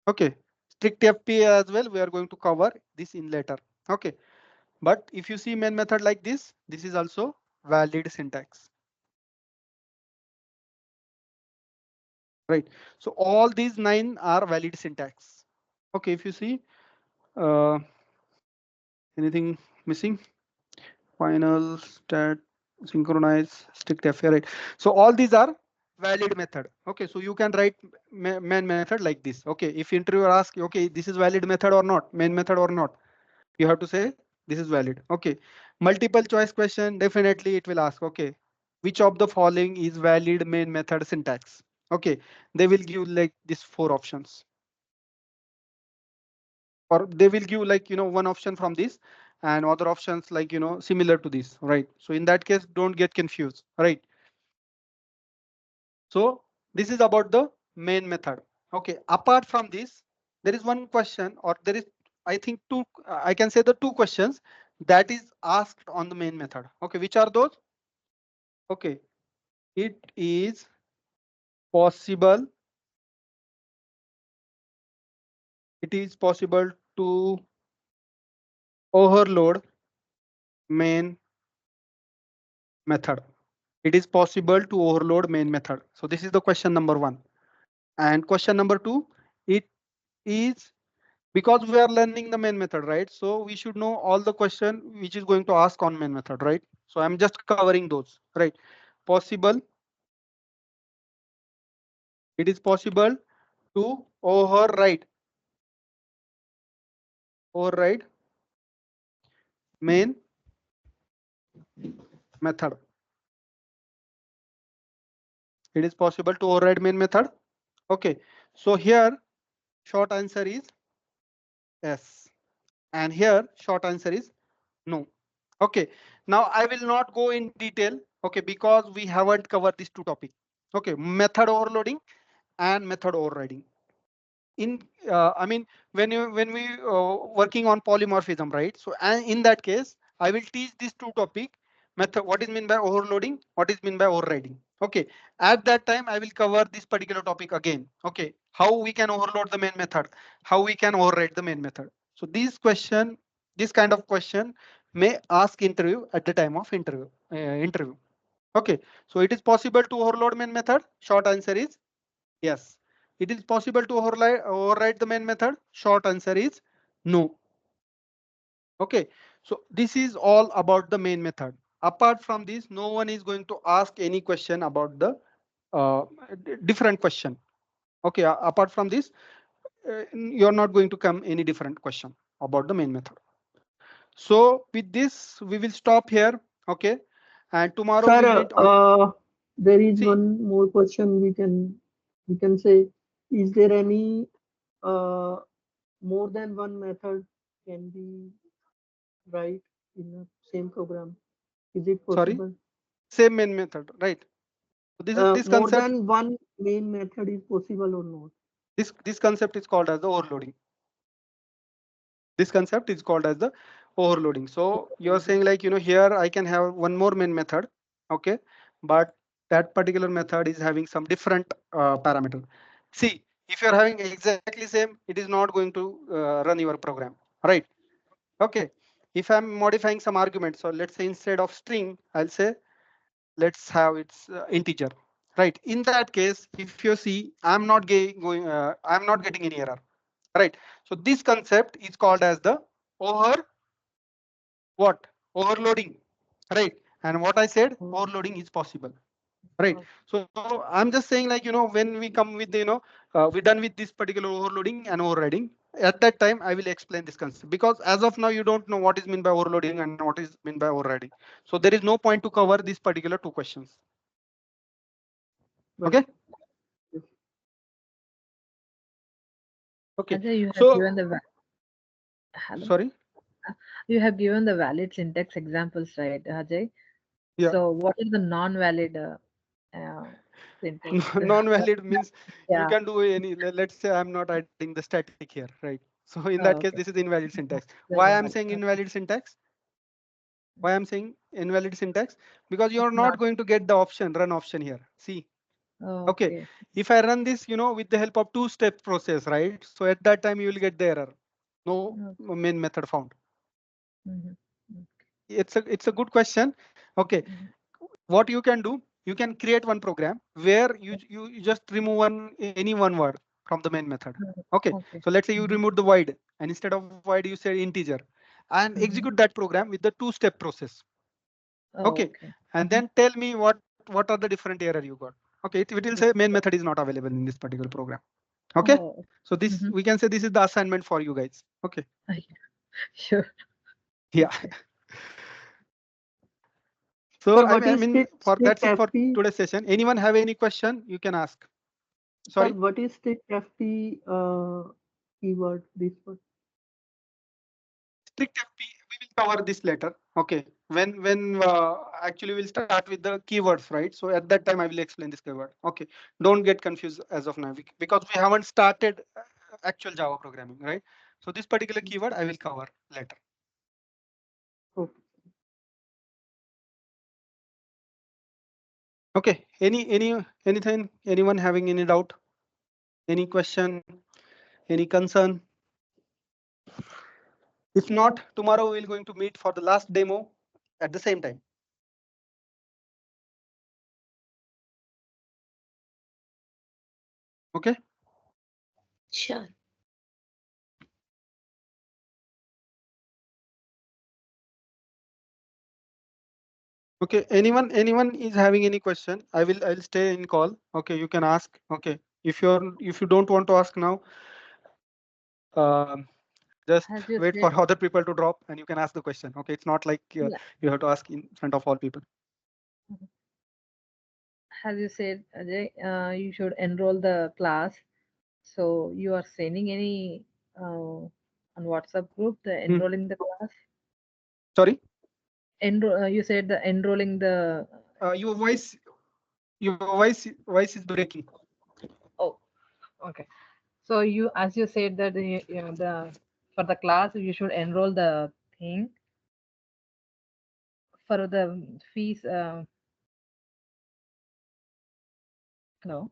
Okay, strict FP as well. We are going to cover this in later. Okay, but if you see main method like this is also valid syntax. Right. So all these 9 are valid syntax. Okay, if you see uh, anything missing, final, stat, synchronize, strict FA, right? So all these are valid method. Okay, so you can write main method like this. Okay, if interviewer asks, okay, this is valid method or not, main method or not, you have to say this is valid. Okay, multiple choice question, definitely it will ask, okay, which of the following is valid main method syntax? Okay, they will give like these 4 options. Or they will give like one option from this and other options like similar to this, right? So in that case, don't get confused, right? So this is about the main method. Okay, apart from this, there is one question, or there is, I think, two, I can say the 2 questions that is asked on the main method. Okay, which are those? Okay, it is possible to overload main method. It is possible to overload main method. So this is the question number 1. And question number 2, it is, because we are learning the main method, right? So we should know all the question which is going to ask on main method, right? So I'm just covering those, right? Possible. It is possible to override main method. It is possible to override main method. Okay, so here short answer is yes, and here short answer is no. Okay, now I will not go in detail. Okay, because we haven't covered these 2 topics. Okay, method overloading and method overriding. In I mean, when we working on polymorphism, right? So and in that case, I will teach these 2 topic method. What is mean by overloading? What is mean by overriding? Okay, at that time I will cover this particular topic again. Okay, how we can overload the main method, how we can override the main method. So this kind of question may ask interview at the time of interview. Okay, so it is possible to overload main method. Short answer is yes. It is possible to override the main method. Short answer is no. Okay, So this is all about the main method. Apart from this, no one is going to ask any question about the different question. Okay, apart from this, you're not going to come any different question about the main method. So with this, we will stop here. Okay, and tomorrow we'll Sir, meet on. there is See, one more question we can say. Is there any uh, more than one method can be write in a same program? Is it sorry, possible? same main method, right? So this More concept, than one main method is possible or not? this concept is called as the overloading. This concept is called as the overloading. So you're saying like, here I can have one more main method. Okay, but that particular method is having some different parameter. See, if you're having exactly same, it is not going to run your program, right? Okay, if I'm modifying some argument, so let's say instead of string, I'll say let's have its integer, right? In that case, if you see, I'm not getting any error, right? So this concept is called as the over what overloading, right? And what I said, Oh, overloading is possible, right? oh, So I'm just saying like, when we come with the, we're done with this particular overloading and overriding. At that time, I will explain this concept, because as of now, you don't know what is meant by overloading and what is meant by overriding. So there is no point to cover these particular two questions. right. Okay. Yes. Okay. Ajay, you have So given the hello. sorry. You have given the valid syntax examples, right, Ajay? Yeah. So what is the non-valid uh, syntax? Non-valid means you Yeah. can do any. Let's say I'm not adding the static here, right? So in that case, Oh, this okay. is invalid syntax. Why Very I'm invalid. saying Okay. invalid syntax? Why I'm saying invalid syntax? Because you're It's not not. going to get the option, run option here. See, okay. Okay. If I run this, with the help of two-step process, right? So at that time you will get the error. No Okay. main method found. Mhm. It's a good question. Okay. Mhm. What you can do, you can create one program where you just remove any one word from the main method. Mhm. Okay, Okay. so let's say you Mhm. remove the void, and instead of void you say integer, and Mhm. execute that program with the two-step process. Oh, Okay, okay. and then tell me what are the different error you got. Okay, it will say main method is not available in this particular program. Okay, Oh. so this, Mm-hmm. we can say this is the assignment for you guys. Okay. Sure. Yeah. Okay. So Sir, I what mean, I is mean, for strict that's it for FT? today's session. Anyone have any question? You can ask. Sir, Sorry. what is strict FT keyword? This one. Strict FP, we will cover this later. Okay, when actually we'll start with the keywords, right? So at that time I will explain this keyword. Okay, don't get confused as of now, because we haven't started actual Java programming, right? So this particular keyword I will cover later. Okay. Okay, anything, anyone having any doubt, any question, any concern? If not, tomorrow we're going to meet for the last demo at the same time. Okay. Sure. Okay, anyone is having any question, I'll stay in call. Okay, you can ask. Okay, if you don't want to ask now, just As wait you for said, other people to drop and you can ask the question. Okay, it's not like yeah. you have to ask in front of all people. Mhm. As you said, Ajay, you should enroll the class. So you are sending any on WhatsApp group the Hmm. enrolling the class? Sorry, You said the enrolling the. your voice is breaking. Oh, okay. So you, as you said that the for the class you should enroll the thing for the fees. No.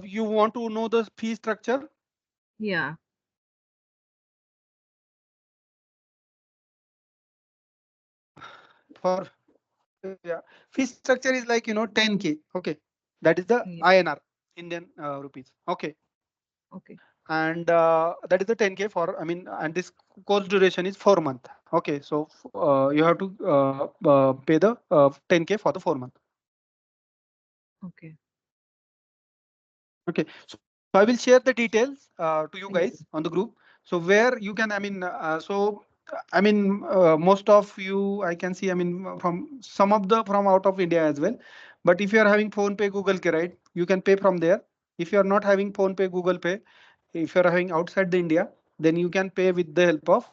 You want to know the fee structure Yeah. for, yeah, fee structure is like 10K. Okay, that is the Yeah. INR, Indian rupees. Okay. Okay. and that is the 10K for, I mean, and this course duration is 4 months. Okay, so you have to pay the 10K for the 4 months. Okay. Okay, so I will share the details to you guys Yeah. on the group. So where you can, I mean, I mean, most of you, I can see, I mean, from some of the from out of India as well. But if you are having Phone Pay, Google Pay, right, you can pay from there. If you are not having Phone Pay, Google Pay, if you are having outside the India, then you can pay with the help of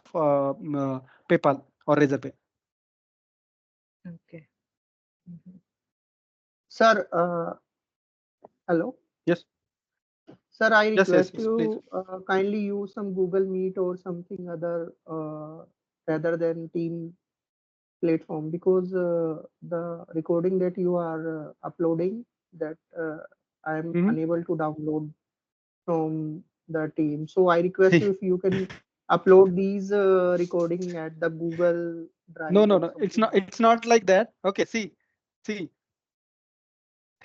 PayPal or Razorpay. Okay. Mhm. Sir, hello. Yes, Sir, I yes, yes, request yes, please. you kindly use some Google Meet or something other rather than Team platform, because the recording that you are uploading, that I am Mhm. unable to download from the team. So I request you if you can upload these recording at the Google No, Drive no, or no. It's something. not. It's not like that. Okay. See.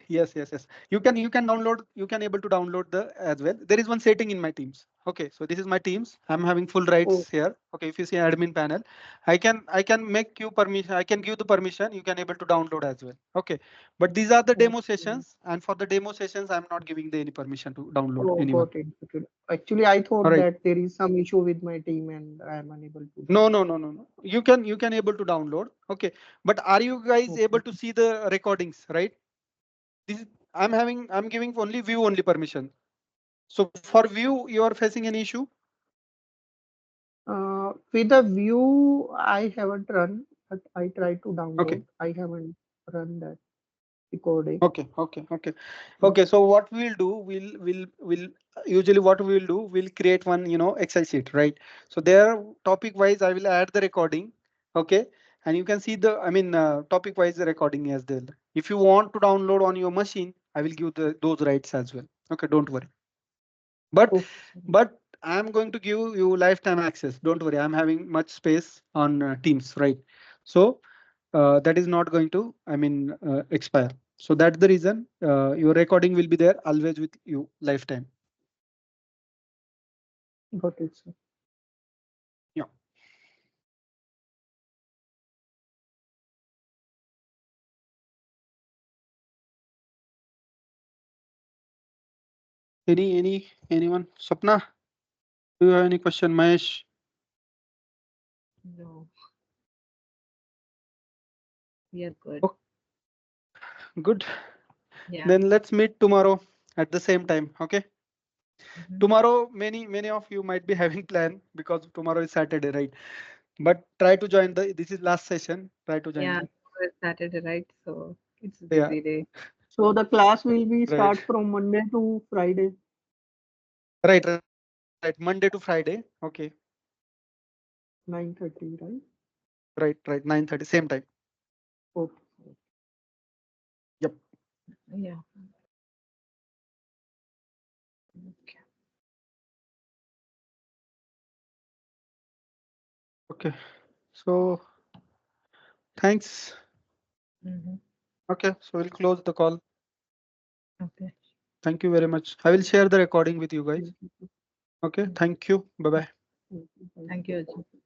Yes, yes, yes. You can download. You can able to download the as well. There is one setting in my Teams. Okay, so this is my Teams. I'm having full Oh, rights here. Okay, if you see admin panel, I can make you permission. I can give the permission. You can able to download as well. Okay, but these are the demo okay. sessions, and for the demo sessions, I'm not giving the any permission to download Oh, anyone. got it. Got it. Actually, I All thought right. that there is some issue with my team and I am unable to do. No, no, no, no, no. You can able to download. Okay, but are you guys able Okay. to see the recordings? Right. This is, I'm giving only view only permission. So for view, you are facing an issue? With the view, I haven't run, but I tried to Okay, download. I haven't run that recording. okay. Okay, so what we'll do, we'll usually what we'll do, we'll create one, Excel sheet, right? So there, topic wise, I will add the recording. Okay, and you can see the, I mean, topic wise the recording as well. If you want to download on your machine, I will give those rights as well. Okay, don't worry. But Okay, sir. but I'm going to give you lifetime access. Don't worry, I'm having much space on Teams, right? So that is not going to, I mean, expire. So that's the reason your recording will be there always with you lifetime. Got it, sir. Yeah. Anyone? Swapna, do you have any question? Mahesh? No, we are good. Oh, good. Yeah. Then let's meet tomorrow at the same time. Okay. Mhm. Tomorrow, many of you might be having plan because tomorrow is Saturday, right? But try to join the. This is last session. Try to join Yeah, the. it's Saturday, right? So it's a Yeah. busy day. So the class will be Right. start from Monday to Friday, Right. Monday to Friday. Okay. 9:30, right? Right. 9:30. Same time. Okay. Yep. Yeah. Okay. Okay. So thanks. Mhm. Okay. So we'll close the call. Okay. Thank you very much. I will share the recording with you guys. Thank you. Okay. Mhm. Thank you. Bye bye. Thank you. Thank you, Ajay.